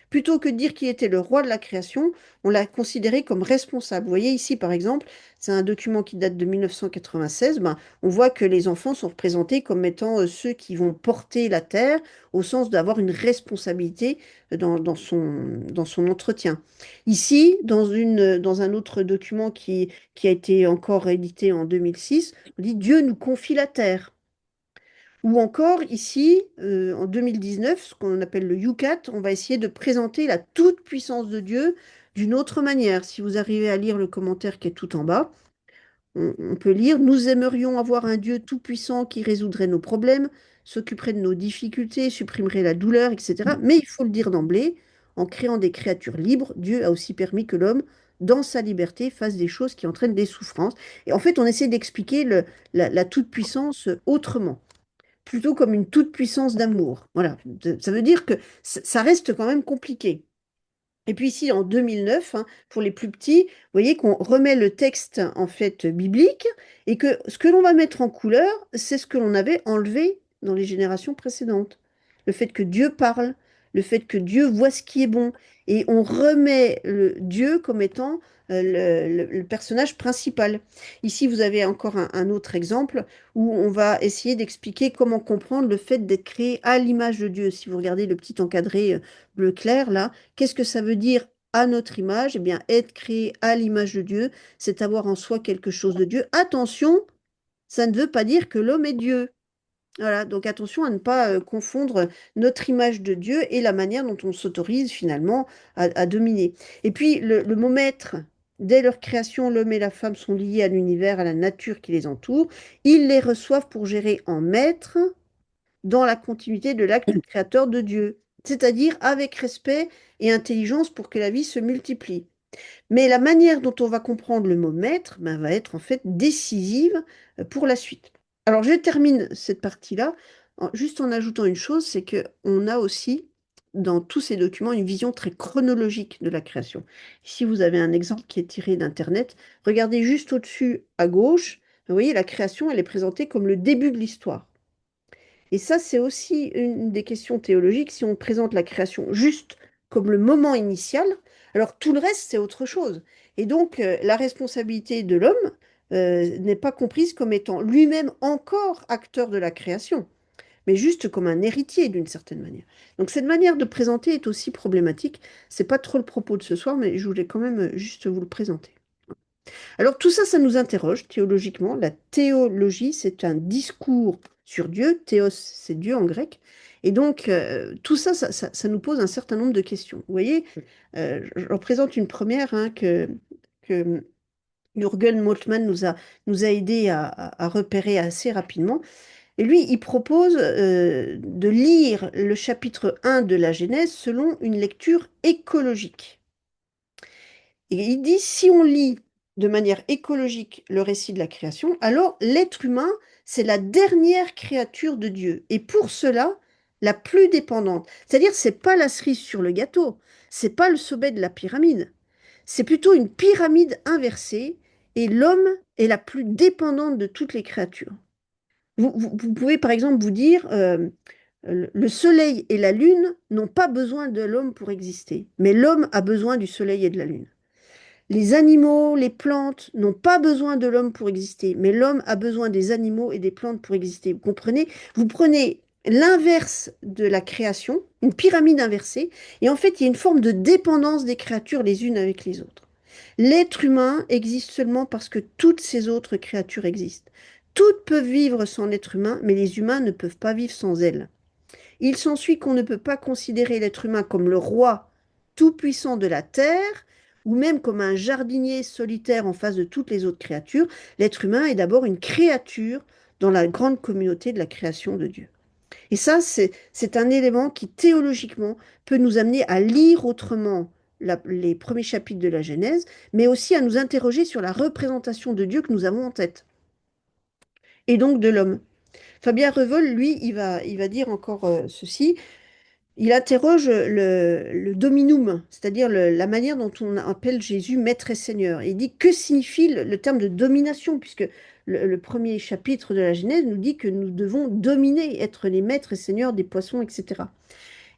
Plutôt que de dire qu'il était le roi de la création, on l'a considéré comme responsable. Vous voyez ici, par exemple, c'est un document qui date de 1996. Ben, on voit que les enfants sont représentés comme étant ceux qui vont porter la terre, au sens d'avoir une responsabilité dans son entretien. Ici, dans un autre document qui a été encore édité en 2006, on dit Dieu nous confie la terre. Ou encore, ici, en 2019, ce qu'on appelle le UCAT, on va essayer de présenter la toute-puissance de Dieu d'une autre manière. Si vous arrivez à lire le commentaire qui est tout en bas, on peut lire: Nous aimerions avoir un Dieu tout-puissant qui résoudrait nos problèmes, s'occuperait de nos difficultés, supprimerait la douleur, etc. Mais il faut le dire d'emblée, en créant des créatures libres, Dieu a aussi permis que l'homme, dans sa liberté, fasse des choses qui entraînent des souffrances. Et en fait, on essaie d'expliquer la toute-puissance autrement, plutôt comme une toute-puissance d'amour. Voilà, ça veut dire que ça reste quand même compliqué. Et puis ici, en 2009, hein, pour les plus petits, vous voyez qu'on remet le texte en fait biblique, et que ce que l'on va mettre en couleur, c'est ce que l'on avait enlevé dans les générations précédentes. Le fait que Dieu parle, le fait que Dieu voit ce qui est bon, et on remet Dieu comme étant le personnage principal. Ici, vous avez encore un autre exemple où on va essayer d'expliquer comment comprendre le fait d'être créé à l'image de Dieu. Si vous regardez le petit encadré bleu clair là, qu'est-ce que ça veut dire à notre image? Eh bien, être créé à l'image de Dieu, c'est avoir en soi quelque chose de Dieu. Attention, ça ne veut pas dire que l'homme est Dieu. Voilà, donc attention à ne pas confondre notre image de Dieu et la manière dont on s'autorise finalement à dominer. Et puis, le mot maître, dès leur création, l'homme et la femme sont liés à l'univers, à la nature qui les entoure. Ils les reçoivent pour gérer en maître dans la continuité de l'acte créateur de Dieu, c'est-à-dire avec respect et intelligence pour que la vie se multiplie. Mais la manière dont on va comprendre le mot maître ben, va être en fait décisive pour la suite. Alors je termine cette partie-là juste en ajoutant une chose, c'est qu'on a aussi dans tous ces documents une vision très chronologique de la création. Ici, vous avez un exemple qui est tiré d'Internet. Regardez juste au-dessus à gauche, vous voyez, la création, elle est présentée comme le début de l'histoire. Et ça, c'est aussi une des questions théologiques. Si on présente la création juste comme le moment initial, alors tout le reste, c'est autre chose. Et donc, la responsabilité de l'homme n'est pas comprise comme étant lui-même encore acteur de la création, mais juste comme un héritier d'une certaine manière. Donc, cette manière de présenter est aussi problématique. C'est pas trop le propos de ce soir, mais je voulais quand même juste vous le présenter. Alors tout ça, ça nous interroge théologiquement. La théologie, c'est un discours sur Dieu. Théos, c'est Dieu en grec. Et donc, tout ça, ça nous pose un certain nombre de questions. Vous voyez, j'en présente une première, hein, que Jürgen Moltmann nous a aidé à repérer assez rapidement. Et lui, il propose de lire le chapitre 1 de la Genèse selon une lecture écologique. Et il dit, si on lit de manière écologique le récit de la création, alors l'être humain, c'est la dernière créature de Dieu. Et pour cela, la plus dépendante. C'est-à-dire, c'est pas la cerise sur le gâteau, c'est pas le sommet de la pyramide. C'est plutôt une pyramide inversée et l'homme est la plus dépendante de toutes les créatures. Vous pouvez par exemple vous dire, le soleil et la lune n'ont pas besoin de l'homme pour exister, mais l'homme a besoin du soleil et de la lune. Les animaux, les plantes n'ont pas besoin de l'homme pour exister, mais l'homme a besoin des animaux et des plantes pour exister. Vous comprenez? Vous prenez l'inverse de la création, une pyramide inversée, et en fait, il y a une forme de dépendance des créatures les unes avec les autres. L'être humain existe seulement parce que toutes ces autres créatures existent. Toutes peuvent vivre sans l'être humain, mais les humains ne peuvent pas vivre sans elles. Il s'ensuit qu'on ne peut pas considérer l'être humain comme le roi tout-puissant de la terre, ou même comme un jardinier solitaire en face de toutes les autres créatures. L'être humain est d'abord une créature dans la grande communauté de la création de Dieu. Et ça, c'est un élément qui, théologiquement, peut nous amener à lire autrement les premiers chapitres de la Genèse, mais aussi à nous interroger sur la représentation de Dieu que nous avons en tête, et donc de l'homme. Fabien Revol, lui, il va dire encore ceci. Il interroge le dominum, c'est-à-dire la manière dont on appelle Jésus maître et seigneur. Et il dit que signifie le terme de domination, puisque le premier chapitre de la Genèse nous dit que nous devons dominer, être les maîtres et seigneurs des poissons, etc.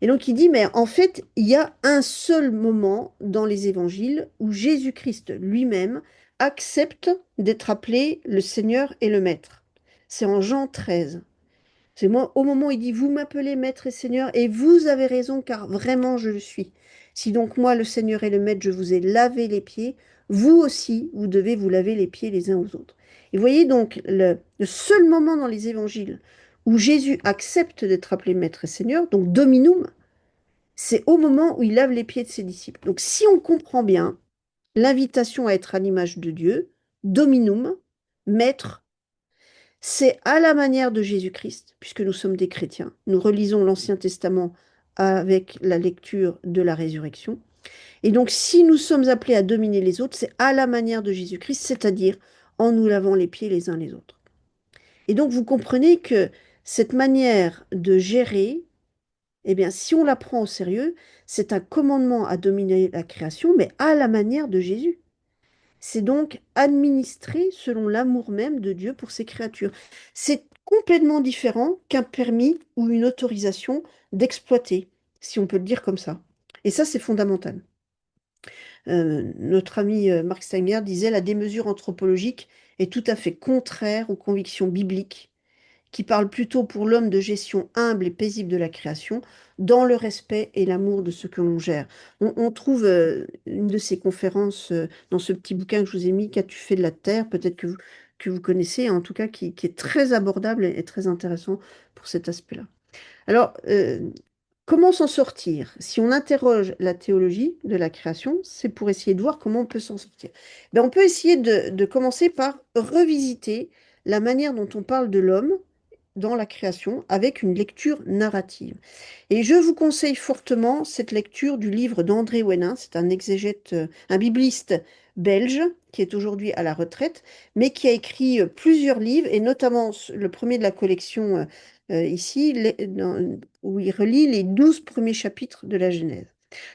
Et donc il dit, mais en fait, il y a un seul moment dans les évangiles où Jésus-Christ lui-même accepte d'être appelé le Seigneur et le Maître. C'est en Jean 13. C'est moi, au moment où il dit, vous m'appelez Maître et Seigneur, et vous avez raison, car vraiment je le suis. Si donc moi, le Seigneur et le Maître, je vous ai lavé les pieds, vous aussi, vous devez vous laver les pieds les uns aux autres. Et vous voyez donc le seul moment dans les évangiles où Jésus accepte d'être appelé Maître et Seigneur, donc Dominum, c'est au moment où il lave les pieds de ses disciples. Donc si on comprend bien l'invitation à être à l'image de Dieu, Dominum, Maître, c'est à la manière de Jésus-Christ, puisque nous sommes des chrétiens. Nous relisons l'Ancien Testament avec la lecture de la résurrection. Et donc, si nous sommes appelés à dominer les autres, c'est à la manière de Jésus-Christ, c'est-à-dire en nous lavant les pieds les uns les autres. Et donc, vous comprenez que cette manière de gérer, eh bien, si on la prend au sérieux, c'est un commandement à dominer la création, mais à la manière de Jésus. C'est donc administré selon l'amour même de Dieu pour ses créatures. C'est complètement différent qu'un permis ou une autorisation d'exploiter, si on peut le dire comme ça. Et ça, c'est fondamental. Notre ami Mark Stenger disait la démesure anthropologique est tout à fait contraire aux convictions bibliques qui parle plutôt pour l'homme de gestion humble et paisible de la création, dans le respect et l'amour de ce que l'on gère. On trouve une de ces conférences dans ce petit bouquin que je vous ai mis, Qu'as-tu fait de la Terre? Peut-être que vous connaissez, en tout cas qui est très abordable et très intéressant pour cet aspect-là. Alors, comment s'en sortir? Si on interroge la théologie de la création, c'est pour essayer de voir comment on peut s'en sortir. Ben, on peut essayer de commencer par revisiter la manière dont on parle de l'homme dans la création avec une lecture narrative. Et je vous conseille fortement cette lecture du livre d'André Hénin. C'est un exégète, un bibliste belge qui est aujourd'hui à la retraite, mais qui a écrit plusieurs livres, et notamment le premier de la collection ici, où il relie les 12 premiers chapitres de la Genèse.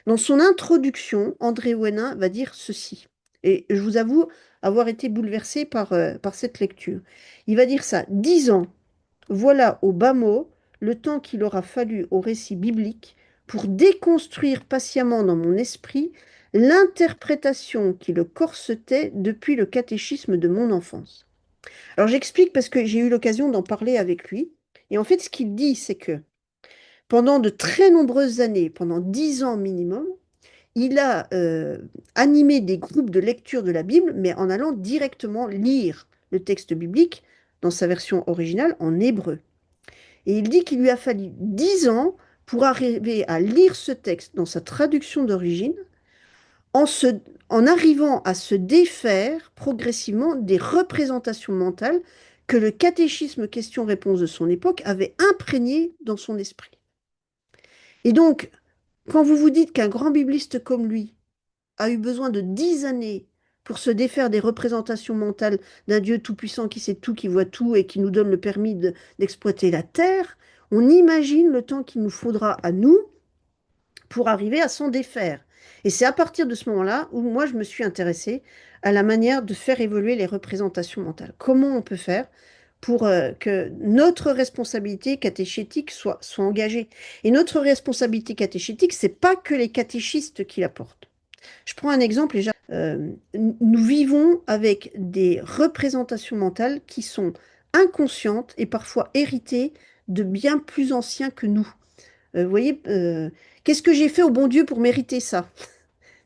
Dans son introduction, André Hénin va dire ceci, et je vous avoue avoir été bouleversée par cette lecture. Il va dire ça, 10 ans. Voilà au bas mot le temps qu'il aura fallu au récit biblique pour déconstruire patiemment dans mon esprit l'interprétation qui le corsetait depuis le catéchisme de mon enfance. Alors j'explique parce que j'ai eu l'occasion d'en parler avec lui. Et en fait, ce qu'il dit, c'est que pendant de très nombreuses années, pendant 10 ans minimum, il a animé des groupes de lecture de la Bible, mais en allant directement lire le texte biblique dans sa version originale en hébreu. Et il dit qu'il lui a fallu 10 ans pour arriver à lire ce texte dans sa traduction d'origine, en se, en arrivant à se défaire progressivement des représentations mentales que le catéchisme questions-réponses de son époque avait imprégnées dans son esprit. Et donc, quand vous vous dites qu'un grand bibliste comme lui a eu besoin de 10 années pour se défaire des représentations mentales d'un Dieu tout-puissant qui sait tout, qui voit tout et qui nous donne le permis d'exploiter la terre, on imagine le temps qu'il nous faudra à nous pour arriver à s'en défaire. Et c'est à partir de ce moment-là où moi je me suis intéressée à la manière de faire évoluer les représentations mentales. Comment on peut faire pour que notre responsabilité catéchétique soit engagée. Et notre responsabilité catéchétique, c'est pas que les catéchistes qui la portent. Je prends un exemple, nous vivons avec des représentations mentales qui sont inconscientes et parfois héritées de bien plus anciens que nous. Vous voyez, qu'est-ce que j'ai fait au bon Dieu pour mériter ça?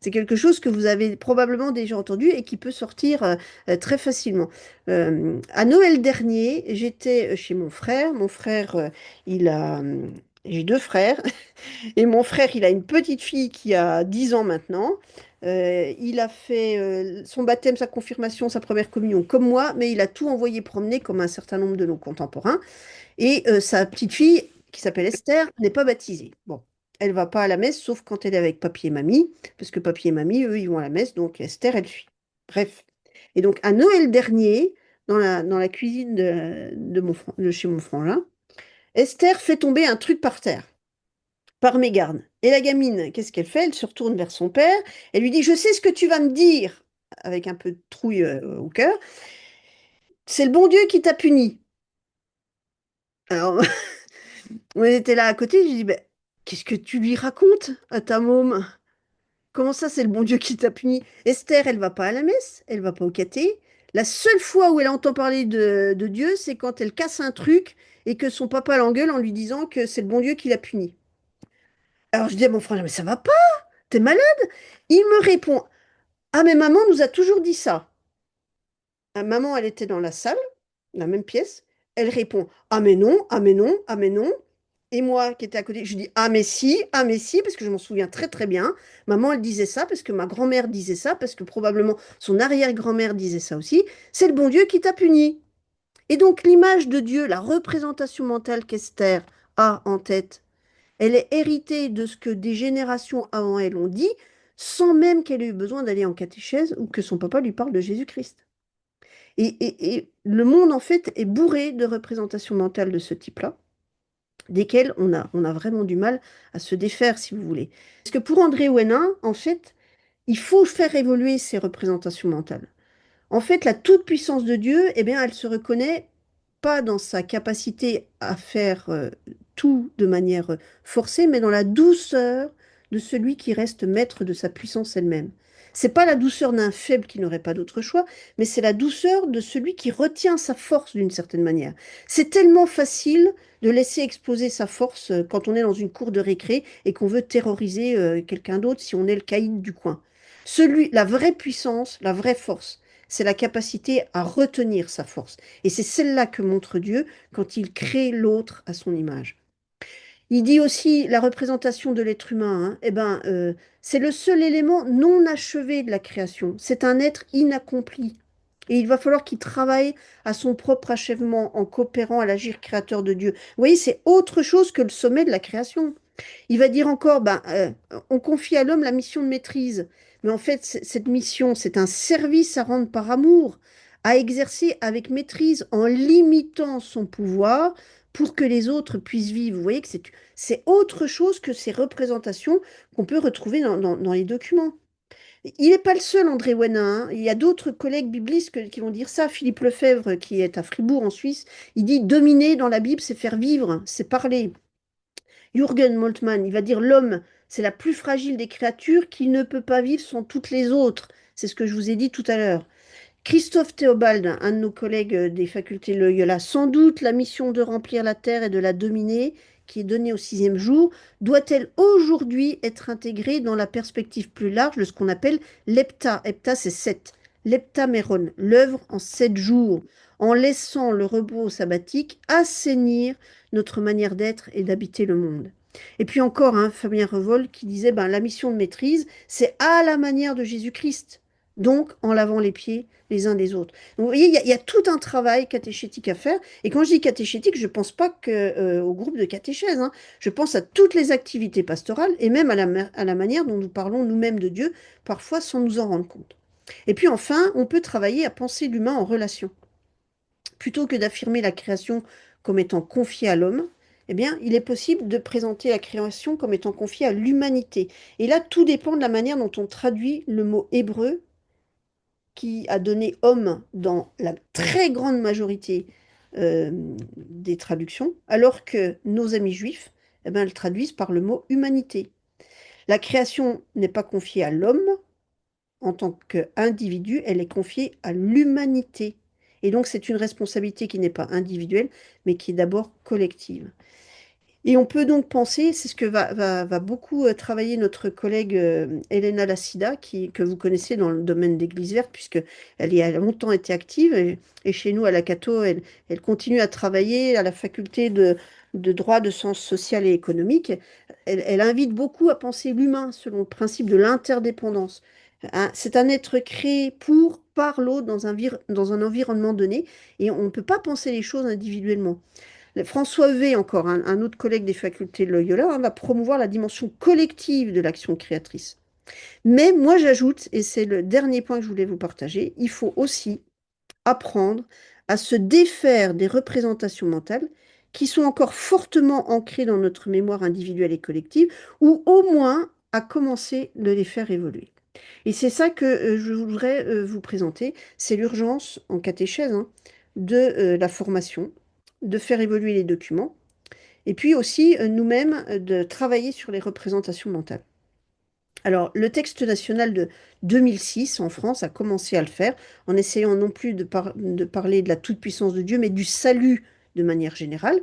C'est quelque chose que vous avez probablement déjà entendu et qui peut sortir très facilement. À Noël dernier, j'étais chez mon frère. Mon frère, il a... J'ai deux frères. Et mon frère, il a une petite fille qui a 10 ans maintenant. Il a fait son baptême, sa confirmation, sa première communion comme moi, mais il a tout envoyé promener comme un certain nombre de nos contemporains. Et sa petite fille, qui s'appelle Esther, n'est pas baptisée. Bon, elle va pas à la messe, sauf quand elle est avec papy et mamie, parce que papy et mamie, eux, ils vont à la messe, donc Esther, elle suit. Bref. Et donc, à Noël dernier, dans la cuisine de chez mon frangin, Esther fait tomber un truc par terre, par mégarde. Et la gamine, qu'est-ce qu'elle fait? Elle se retourne vers son père, elle lui dit, je sais ce que tu vas me dire, avec un peu de trouille au cœur, c'est le bon Dieu qui t'a puni. Alors, on était là à côté, j'ai dit, ben, qu'est-ce que tu lui racontes à ta môme? Comment ça, c'est le bon Dieu qui t'a puni? Esther, elle va pas à la messe, elle va pas au caté. La seule fois où elle entend parler de Dieu, c'est quand elle casse un truc et que son papa l'engueule en lui disant que c'est le bon Dieu qui l'a puni. Alors je dis à mon frère, mais ça va pas, t'es malade? Il me répond, ah mais maman nous a toujours dit ça. Maman, elle était dans la salle, la même pièce. Elle répond, ah mais non, ah mais non, ah mais non. Et moi qui étais à côté, je dis, ah mais si, parce que je m'en souviens très très bien. Maman, elle disait ça, parce que ma grand-mère disait ça, parce que probablement son arrière-grand-mère disait ça aussi. C'est le bon Dieu qui t'a puni. Et donc l'image de Dieu, la représentation mentale qu'Esther a en tête, elle est héritée de ce que des générations avant elle ont dit, sans même qu'elle ait eu besoin d'aller en catéchèse ou que son papa lui parle de Jésus-Christ. Et le monde, en fait, est bourré de représentations mentales de ce type-là, desquelles on a vraiment du mal à se défaire, si vous voulez. Parce que pour André Ouénin, en fait, il faut faire évoluer ces représentations mentales. En fait, la toute-puissance de Dieu, eh bien, elle se reconnaît pas dans sa capacité à faire tout de manière forcée, mais dans la douceur de celui qui reste maître de sa puissance elle-même. C'est pas la douceur d'un faible qui n'aurait pas d'autre choix, mais c'est la douceur de celui qui retient sa force d'une certaine manière. C'est tellement facile de laisser exploser sa force quand on est dans une cour de récré et qu'on veut terroriser quelqu'un d'autre si on est le caïd du coin. La vraie puissance, la vraie force, c'est la capacité à retenir sa force. Et c'est celle-là que montre Dieu quand il crée l'autre à son image. Il dit aussi la représentation de l'être humain, hein, c'est le seul élément non achevé de la création. C'est un être inaccompli. Et il va falloir qu'il travaille à son propre achèvement en coopérant à l'agir créateur de Dieu. Vous voyez, c'est autre chose que le sommet de la création. Il va dire encore, on confie à l'homme la mission de maîtrise. Mais en fait, cette mission, c'est un service à rendre par amour, à exercer avec maîtrise en limitant son pouvoir pour que les autres puissent vivre. Vous voyez que c'est autre chose que ces représentations qu'on peut retrouver dans les documents. Il n'est pas le seul, André Ouénin, hein. Il y a d'autres collègues biblistes qui vont dire ça. Philippe Lefebvre, qui est à Fribourg en Suisse, il dit dominer dans la Bible, c'est faire vivre, c'est parler. Jürgen Moltmann, il va dire l'homme, c'est la plus fragile des créatures qui ne peut pas vivre sans toutes les autres. C'est ce que je vous ai dit tout à l'heure. Christophe Théobald, un de nos collègues des facultés Loyola, sans doute la mission de remplir la terre et de la dominer, qui est donnée au sixième jour, doit-elle aujourd'hui être intégrée dans la perspective plus large de ce qu'on appelle l'hepta. Hepta, c'est 7. L'heptaméron, l'œuvre en 7 jours, en laissant le repos sabbatique assainir notre manière d'être et d'habiter le monde. Et puis encore, hein, Fabien Revol qui disait, ben, la mission de maîtrise, c'est à la manière de Jésus-Christ, donc en lavant les pieds les uns des autres. Donc, vous voyez, il y a tout un travail catéchétique à faire. Et quand je dis catéchétique, je ne pense pas que, au groupe de catéchèse, hein. Je pense à toutes les activités pastorales et même à la manière dont nous parlons nous-mêmes de Dieu, parfois sans nous en rendre compte. Et puis enfin, on peut travailler à penser l'humain en relation. Plutôt que d'affirmer la création comme étant confiée à l'homme, eh bien, il est possible de présenter la création comme étant confiée à l'humanité. Et là, tout dépend de la manière dont on traduit le mot hébreu qui a donné homme dans la très grande majorité des traductions, alors que nos amis juifs, eh bien, le traduisent par le mot humanité. La création n'est pas confiée à l'homme, en tant qu'individu, elle est confiée à l'humanité. Et donc, c'est une responsabilité qui n'est pas individuelle, mais qui est d'abord collective. Et on peut donc penser, c'est ce que va beaucoup travailler notre collègue Elena Lassida, que vous connaissez dans le domaine d'Église verte, puisqu'elle y a longtemps été active, et chez nous à la Cato, elle continue à travailler à la faculté de droit de sciences sociales et économiques. Elle invite beaucoup à penser l'humain selon le principe de l'interdépendance. Hein, c'est un être créé pour, par l'autre, dans un environnement donné, et on ne peut pas penser les choses individuellement. François V, encore un autre collègue des facultés de Loyola, hein, va promouvoir la dimension collective de l'action créatrice. Mais moi, j'ajoute, et c'est le dernier point que je voulais vous partager, il faut aussi apprendre à se défaire des représentations mentales qui sont encore fortement ancrées dans notre mémoire individuelle et collective, ou au moins à commencer de les faire évoluer. Et c'est ça que je voudrais vous présenter, c'est l'urgence en catéchèse, hein, de la formation, de faire évoluer les documents, et puis aussi nous-mêmes de travailler sur les représentations mentales. Alors, le texte national de 2006 en France a commencé à le faire, en essayant non plus de parler de la toute-puissance de Dieu, mais du salut de manière générale.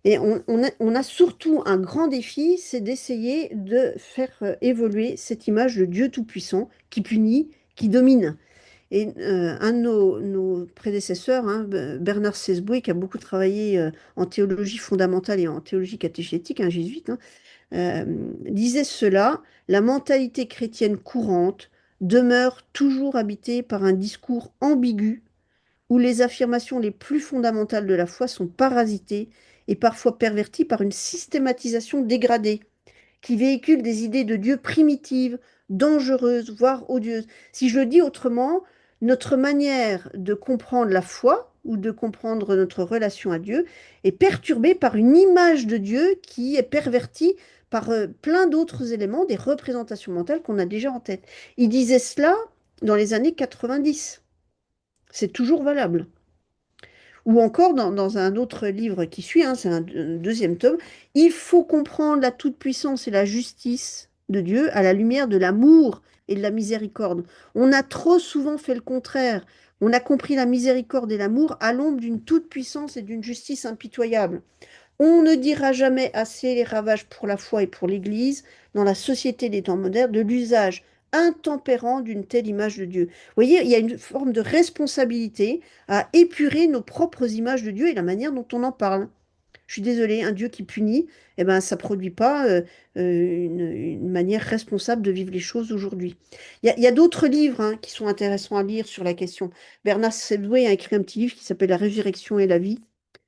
Et on a surtout un grand défi, c'est d'essayer de faire évoluer cette image de Dieu tout-puissant qui punit, qui domine. Et un de nos prédécesseurs, hein, Bernard Sesboué, qui a beaucoup travaillé en théologie fondamentale et en théologie catéchétique, un jésuite, hein, euh, disait cela: la mentalité chrétienne courante demeure toujours habitée par un discours ambigu où les affirmations les plus fondamentales de la foi sont parasitées et parfois perverties par une systématisation dégradée qui véhicule des idées de Dieu primitives, dangereuses, voire odieuses. Si je le dis autrement, notre manière de comprendre la foi ou de comprendre notre relation à Dieu est perturbée par une image de Dieu qui est pervertie par plein d'autres éléments, des représentations mentales qu'on a déjà en tête. Il disait cela dans les années 90. C'est toujours valable. Ou encore dans un autre livre qui suit, hein, c'est un deuxième tome, il faut comprendre la toute-puissance et la justice de Dieu à la lumière de l'amour et de la miséricorde. On a trop souvent fait le contraire. On a compris la miséricorde et l'amour à l'ombre d'une toute-puissance et d'une justice impitoyable. On ne dira jamais assez les ravages pour la foi et pour l'Église dans la société des temps modernes de l'usage intempérant d'une telle image de Dieu. Vous voyez, il y a une forme de responsabilité à épurer nos propres images de Dieu et la manière dont on en parle. Je suis désolée, un Dieu qui punit, eh ben, ça ne produit pas une manière responsable de vivre les choses aujourd'hui. Il y a d'autres livres hein, qui sont intéressants à lire sur la question. Bernard Sedway a écrit un petit livre qui s'appelle La résurrection et la vie.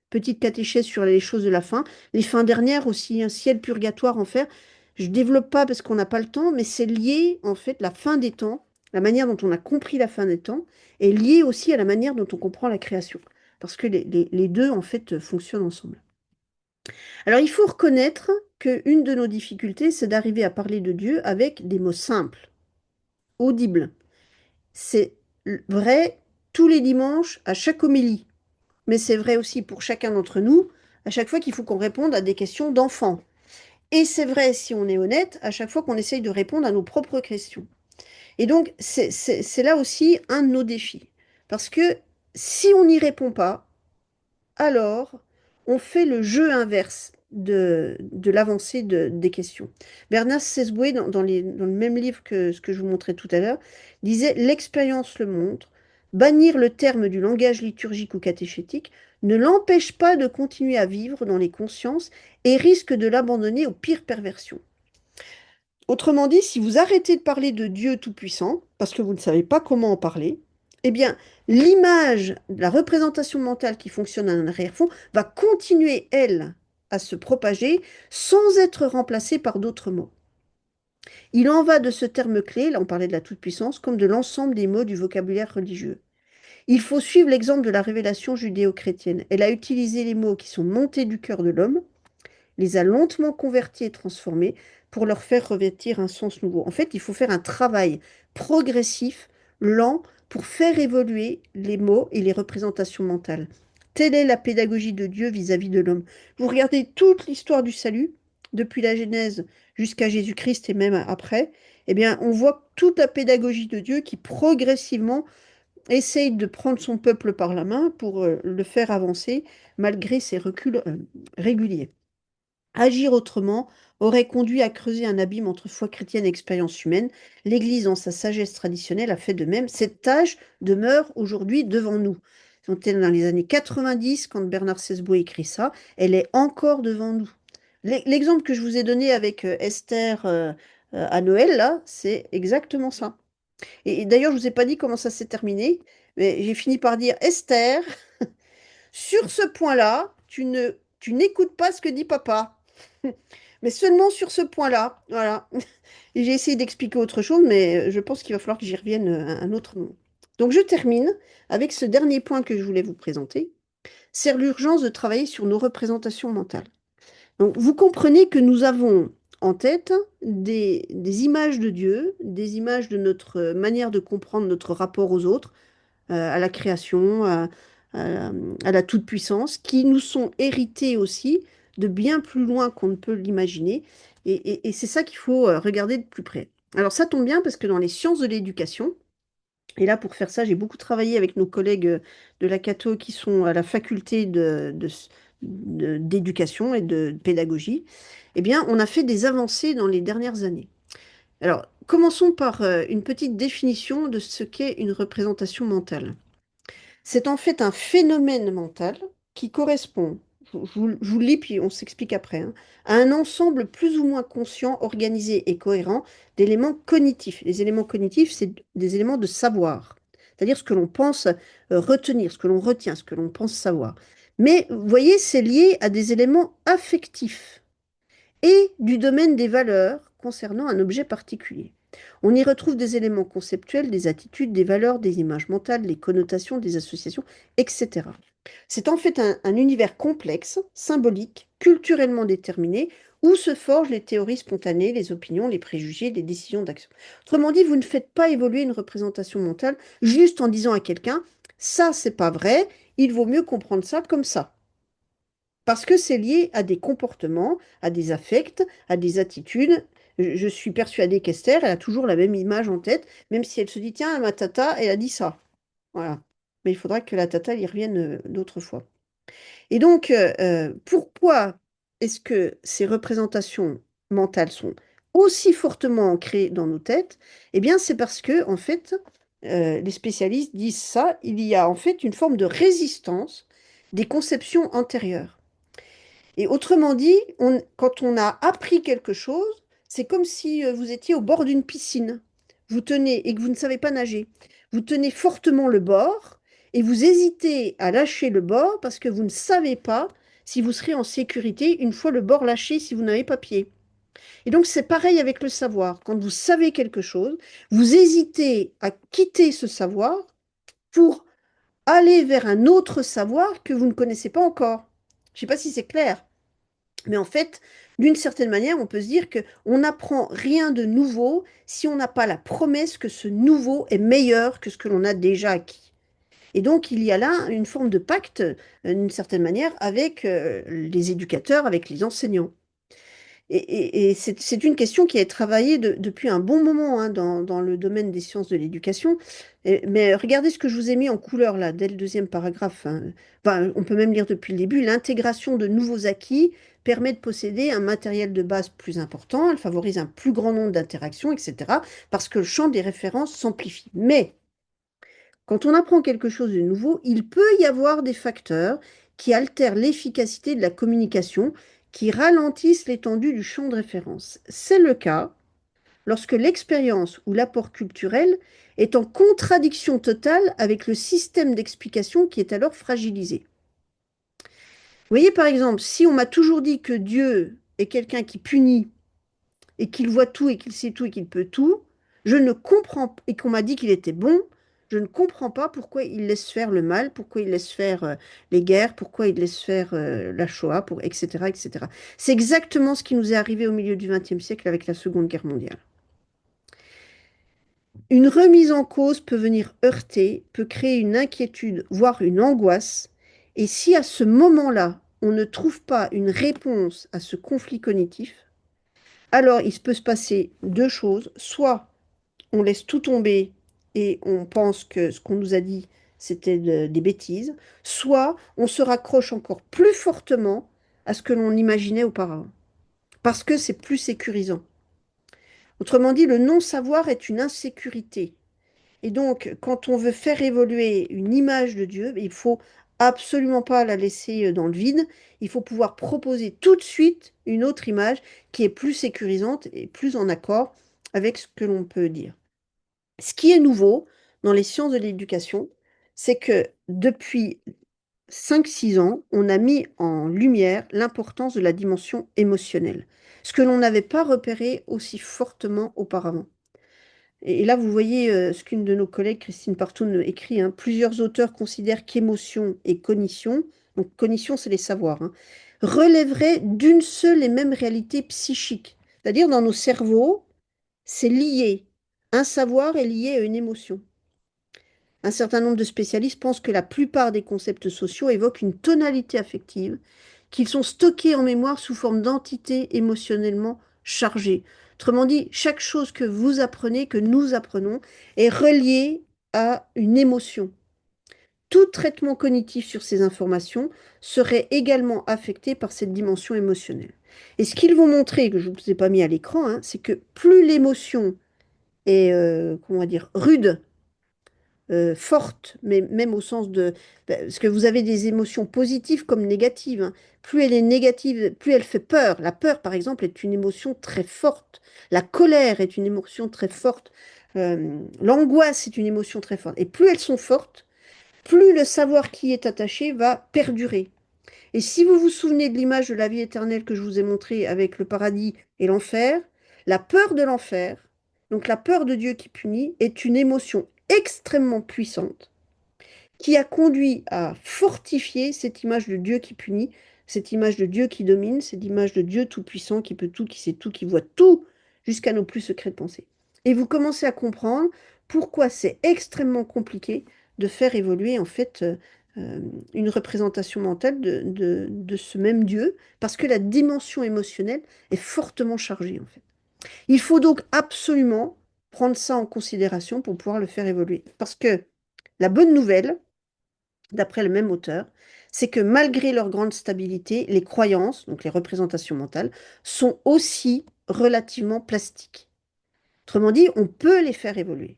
Petite catéchèse sur les choses de la fin. Les fins dernières aussi, un ciel, purgatoire, enfer. Je ne développe pas parce qu'on n'a pas le temps, mais c'est lié, en fait, la fin des temps, la manière dont on a compris la fin des temps, est liée aussi à la manière dont on comprend la création. Parce que les deux, en fait, fonctionnent ensemble. Alors, il faut reconnaître qu'une de nos difficultés, c'est d'arriver à parler de Dieu avec des mots simples, audibles. C'est vrai tous les dimanches, à chaque homélie. Mais c'est vrai aussi pour chacun d'entre nous, à chaque fois qu'il faut qu'on réponde à des questions d'enfants. Et c'est vrai, si on est honnête, à chaque fois qu'on essaye de répondre à nos propres questions. Et donc, c'est là aussi un de nos défis. Parce que si on n'y répond pas, alors on fait le jeu inverse de l'avancée des questions. Bernard Sesboué, dans le même livre que ce que je vous montrais tout à l'heure, disait: l'expérience le montre, Bannir le terme du langage liturgique ou catéchétique ne l'empêche pas de continuer à vivre dans les consciences et risque de l'abandonner aux pires perversions. Autrement dit, si vous arrêtez de parler de Dieu Tout-Puissant, parce que vous ne savez pas comment en parler, eh bien, l'image, la représentation mentale qui fonctionne en arrière-fond va continuer, elle, à se propager sans être remplacée par d'autres mots. Il en va de ce terme clé, là on parlait de la toute-puissance, comme de l'ensemble des mots du vocabulaire religieux. Il faut suivre l'exemple de la révélation judéo-chrétienne. Elle a utilisé les mots qui sont montés du cœur de l'homme, les a lentement convertis et transformés pour leur faire revêtir un sens nouveau. En fait, il faut faire un travail progressif, lent, pour faire évoluer les mots et les représentations mentales. Telle est la pédagogie de Dieu vis-à-vis de l'homme. Vous regardez toute l'histoire du salut, depuis la Genèse jusqu'à Jésus-Christ et même après, eh bien, on voit toute la pédagogie de Dieu qui progressivement essaye de prendre son peuple par la main pour le faire avancer malgré ses reculs réguliers. Agir autrement aurait conduit à creuser un abîme entre foi chrétienne et expérience humaine. L'Église, dans sa sagesse traditionnelle, a fait de même. Cette tâche demeure aujourd'hui devant nous. On était dans les années 90 quand Bernard Sesbo écrit ça. Elle est encore devant nous. L'exemple que je vous ai donné avec Esther à Noël, là, c'est exactement ça. Et d'ailleurs, je ne vous ai pas dit comment ça s'est terminé, mais j'ai fini par dire Esther, sur ce point-là, tu n'écoutes pas ce que dit papa. Mais seulement sur ce point-là, voilà. Et j'ai essayé d'expliquer autre chose, mais je pense qu'il va falloir que j'y revienne à un autre moment. Donc je termine avec ce dernier point que je voulais vous présenter. C'est l'urgence de travailler sur nos représentations mentales. Donc vous comprenez que nous avons en tête des images de Dieu, des images de notre manière de comprendre notre rapport aux autres, à la création, à à la toute-puissance, qui nous sont héritées aussi de bien plus loin qu'on ne peut l'imaginer. Et c'est ça qu'il faut regarder de plus près. Alors ça tombe bien parce que dans les sciences de l'éducation, et là pour faire ça, j'ai beaucoup travaillé avec nos collègues de la Cato qui sont à la faculté d'éducation et de pédagogie, eh bien on a fait des avancées dans les dernières années. Alors commençons par une petite définition de ce qu'est une représentation mentale. C'est en fait un phénomène mental qui correspond, je vous le lis puis on s'explique après, hein, à un ensemble plus ou moins conscient, organisé et cohérent d'éléments cognitifs. Les éléments cognitifs, c'est des éléments de savoir, c'est-à-dire ce que l'on pense retenir, ce que l'on retient, ce que l'on pense savoir. Mais vous voyez, c'est lié à des éléments affectifs et du domaine des valeurs concernant un objet particulier. On y retrouve des éléments conceptuels, des attitudes, des valeurs, des images mentales, les connotations, des associations, etc. C'est en fait un univers complexe, symbolique, culturellement déterminé, où se forgent les théories spontanées, les opinions, les préjugés, les décisions d'action. Autrement dit, vous ne faites pas évoluer une représentation mentale juste en disant à quelqu'un, ça c'est pas vrai, il vaut mieux comprendre ça comme ça. Parce que c'est lié à des comportements, à des affects, à des attitudes. Je suis persuadée qu'Esther, elle a toujours la même image en tête, même si elle se dit, tiens, ma tata, elle a dit ça. Voilà. Mais il faudra que la tata y revienne d'autres fois. Et donc, pourquoi est-ce que ces représentations mentales sont aussi fortement ancrées dans nos têtes? Eh bien, c'est parce que, en fait, les spécialistes disent ça, il y a en fait une forme de résistance des conceptions antérieures. Et autrement dit, quand on a appris quelque chose, c'est comme si vous étiez au bord d'une piscine. Vous tenez et que vous ne savez pas nager. Vous tenez fortement le bord et vous hésitez à lâcher le bord parce que vous ne savez pas si vous serez en sécurité une fois le bord lâché si vous n'avez pas pied. Et donc c'est pareil avec le savoir. Quand vous savez quelque chose, vous hésitez à quitter ce savoir pour aller vers un autre savoir que vous ne connaissez pas encore. Je ne sais pas si c'est clair. Mais en fait, d'une certaine manière, on peut se dire qu'on n'apprend rien de nouveau si on n'a pas la promesse que ce nouveau est meilleur que ce que l'on a déjà acquis. Et donc, il y a là une forme de pacte, d'une certaine manière, avec les éducateurs, avec les enseignants. Et c'est une question qui est travaillée depuis un bon moment hein, dans le domaine des sciences de l'éducation. Mais regardez ce que je vous ai mis en couleur là, dès le deuxième paragraphe, hein. Enfin, on peut même lire depuis le début. L'intégration de nouveaux acquis permet de posséder un matériel de base plus important. Elle favorise un plus grand nombre d'interactions, etc. Parce que le champ des références s'amplifie. Mais Quand on apprend quelque chose de nouveau, il peut y avoir des facteurs qui altèrent l'efficacité de la communication, qui ralentissent l'étendue du champ de référence. C'est le cas lorsque l'expérience ou l'apport culturel est en contradiction totale avec le système d'explication qui est alors fragilisé. Vous voyez, par exemple, si on m'a toujours dit que Dieu est quelqu'un qui punit et qu'il voit tout et qu'il sait tout et qu'il peut tout, je ne comprends et qu'on m'a dit qu'il était bon, je ne comprends pas pourquoi il laisse faire le mal, pourquoi il laisse faire les guerres, pourquoi il laisse faire la Shoah, etc., etc. C'est exactement ce qui nous est arrivé au milieu du XXe siècle avec la Seconde Guerre mondiale. Une remise en cause peut venir heurter, peut créer une inquiétude, voire une angoisse, et si à ce moment-là, on ne trouve pas une réponse à ce conflit cognitif, alors il peut se passer deux choses. Soit on laisse tout tomber et on pense que ce qu'on nous a dit, c'était des bêtises, soit on se raccroche encore plus fortement à ce que l'on imaginait auparavant, parce que c'est plus sécurisant. Autrement dit, le non-savoir est une insécurité. Et donc, quand on veut faire évoluer une image de Dieu, il faut absolument pas la laisser dans le vide. Il faut pouvoir proposer tout de suite une autre image qui est plus sécurisante et plus en accord avec ce que l'on peut dire. Ce qui est nouveau dans les sciences de l'éducation, c'est que depuis 5, 6 ans, on a mis en lumière l'importance de la dimension émotionnelle, ce que l'on n'avait pas repéré aussi fortement auparavant. Et là, vous voyez ce qu'une de nos collègues, Christine Partoun, écrit, hein. Plusieurs auteurs considèrent qu'émotion et cognition, donc cognition, c'est les savoirs, hein, relèveraient d'une seule et même réalité psychique. C'est-à-dire, dans nos cerveaux, c'est lié. Un savoir est lié à une émotion. Un certain nombre de spécialistes pensent que la plupart des concepts sociaux évoquent une tonalité affective, qu'ils sont stockés en mémoire sous forme d'entités émotionnellement chargées. Autrement dit, chaque chose que vous apprenez, que nous apprenons, est reliée à une émotion. Tout traitement cognitif sur ces informations serait également affecté par cette dimension émotionnelle. Et ce qu'ils vont montrer, que je ne vous ai pas mis à l'écran, hein, c'est que plus l'émotion est, comment dire, rude, forte, mais même au sens de... Parce que vous avez des émotions positives comme négatives, hein. Plus elle est négative, plus elle fait peur. La peur, par exemple, est une émotion très forte. La colère est une émotion très forte. L'angoisse est une émotion très forte. Et plus elles sont fortes, plus le savoir qui y est attaché va perdurer. Et si vous vous souvenez de l'image de la vie éternelle que je vous ai montrée avec le paradis et l'enfer, la peur de l'enfer, donc la peur de Dieu qui punit, est une émotion extrêmement puissante qui a conduit à fortifier cette image de Dieu qui punit, cette image de Dieu qui domine, cette image de Dieu tout-puissant qui peut tout, qui sait tout, qui voit tout jusqu'à nos plus secrètes pensées. Et vous commencez à comprendre pourquoi c'est extrêmement compliqué de faire évoluer en fait euh, une représentation mentale de ce même Dieu, parce que la dimension émotionnelle est fortement chargée en fait. Il faut donc absolument prendre ça en considération pour pouvoir le faire évoluer. Parce que la bonne nouvelle, d'après le même auteur, c'est que malgré leur grande stabilité, les croyances, donc les représentations mentales, sont aussi relativement plastiques. Autrement dit, on peut les faire évoluer.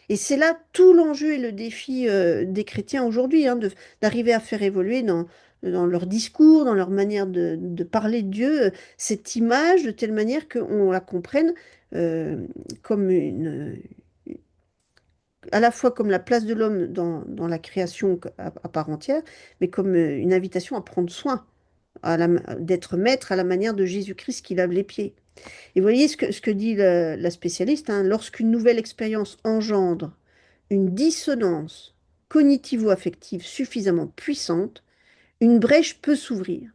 Et c'est là tout l'enjeu et le défi des chrétiens aujourd'hui, hein, d'arriver à faire évoluer dans leur discours, dans leur manière de parler de Dieu, cette image de telle manière qu'on la comprenne euh, comme à la fois comme la place de l'homme dans la création à part entière, mais comme une invitation à prendre soin, d'être maître à la manière de Jésus-Christ qui lave les pieds. Et vous voyez ce que dit la spécialiste, hein, lorsqu'une nouvelle expérience engendre une dissonance cognitivo-affective suffisamment puissante, une brèche peut s'ouvrir.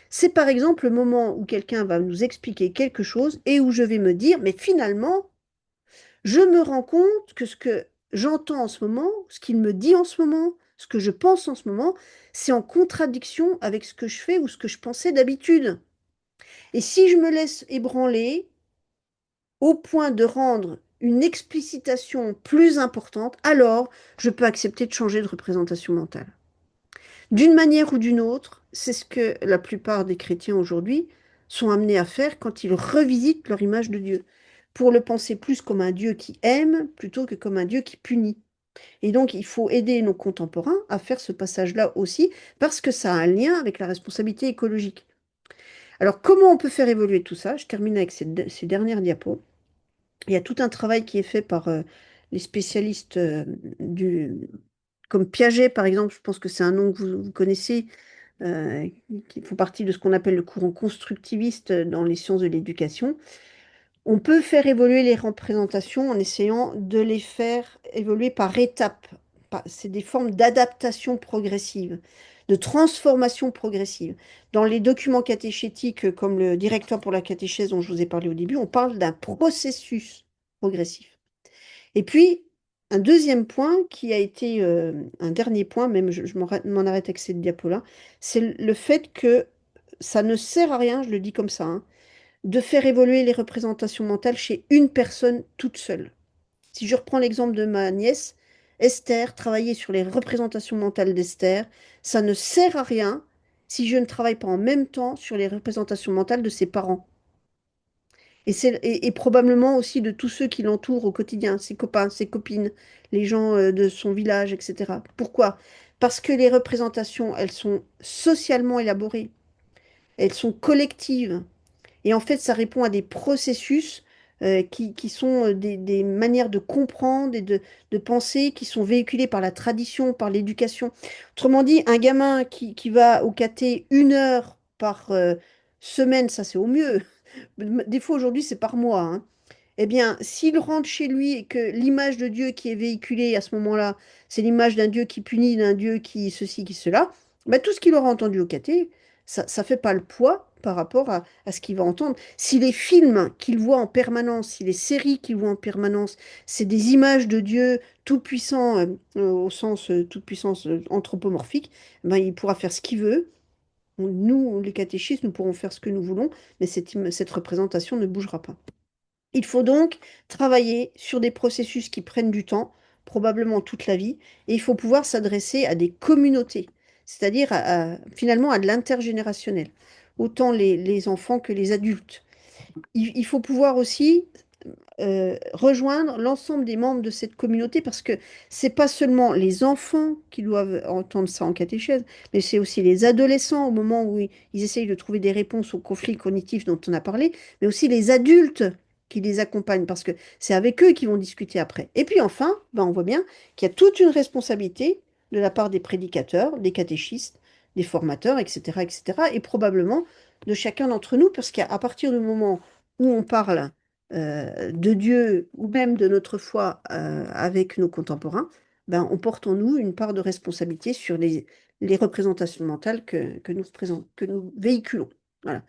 C'est par exemple le moment où quelqu'un va nous expliquer quelque chose et où je vais me dire, mais finalement, je me rends compte que ce que j'entends en ce moment, ce qu'il me dit en ce moment, ce que je pense en ce moment, c'est en contradiction avec ce que je fais ou ce que je pensais d'habitude. Et si je me laisse ébranler au point de rendre une explicitation plus importante, alors je peux accepter de changer de représentation mentale. D'une manière ou d'une autre, c'est ce que la plupart des chrétiens aujourd'hui sont amenés à faire quand ils revisitent leur image de Dieu, pour le penser plus comme un Dieu qui aime plutôt que comme un Dieu qui punit. Et donc, il faut aider nos contemporains à faire ce passage-là aussi, parce que ça a un lien avec la responsabilité écologique. Alors, comment on peut faire évoluer tout ça? Je termine avec ces dernières diapos. Il y a tout un travail qui est fait par les spécialistes comme Piaget, par exemple. Je pense que c'est un nom que vous connaissez, euh, qui font partie de ce qu'on appelle le courant constructiviste dans les sciences de l'éducation. On peut faire évoluer les représentations en essayant de les faire évoluer par étapes. C'est des formes d'adaptation progressive, de transformation progressive. Dans les documents catéchétiques, comme le directoire pour la catéchèse dont je vous ai parlé au début, on parle d'un processus progressif. Et puis, un deuxième point qui a été un dernier point, même je m'en arrête avec cette diapo-là, c'est le fait que ça ne sert à rien, je le dis comme ça, hein, de faire évoluer les représentations mentales chez une personne toute seule. Si je reprends l'exemple de ma nièce, Esther, travailler sur les représentations mentales d'Esther, ça ne sert à rien si je ne travaille pas en même temps sur les représentations mentales de ses parents. Et probablement aussi de tous ceux qui l'entourent au quotidien, ses copains, ses copines, les gens de son village, etc. Pourquoi? Parce que les représentations, elles sont socialement élaborées, elles sont collectives. Et en fait, ça répond à des processus qui sont des manières de comprendre et de penser qui sont véhiculées par la tradition, par l'éducation. Autrement dit, un gamin qui va au caté 1 heure par semaine, ça c'est au mieux. Des fois aujourd'hui, c'est par mois, hein. Eh bien, s'il rentre chez lui et que l'image de Dieu qui est véhiculée à ce moment-là, c'est l'image d'un Dieu qui punit, d'un Dieu qui ceci, qui cela, bah, tout ce qu'il aura entendu au caté, ça ne fait pas le poids par rapport à ce qu'il va entendre. Si les films qu'il voit en permanence, si les séries qu'il voit en permanence, c'est des images de Dieu tout-puissant, au sens toute-puissance anthropomorphique, ben, il pourra faire ce qu'il veut. Nous, les catéchistes, nous pourrons faire ce que nous voulons, mais cette représentation ne bougera pas. Il faut donc travailler sur des processus qui prennent du temps, probablement toute la vie, et il faut pouvoir s'adresser à des communautés, c'est-à-dire finalement à de l'intergénérationnel, autant les enfants que les adultes. Il faut pouvoir aussi rejoindre l'ensemble des membres de cette communauté parce que c'est pas seulement les enfants qui doivent entendre ça en catéchèse, mais c'est aussi les adolescents au moment où ils essayent de trouver des réponses aux conflits cognitifs dont on a parlé, mais aussi les adultes qui les accompagnent parce que c'est avec eux qu'ils vont discuter après. Et puis enfin, ben on voit bien qu'il y a toute une responsabilité de la part des prédicateurs, des catéchistes, des formateurs, etc., etc., et probablement de chacun d'entre nous parce qu'à partir du moment où on parle de Dieu ou même de notre foi avec nos contemporains, ben, on porte en nous une part de responsabilité sur les représentations mentales que nous véhiculons. Voilà.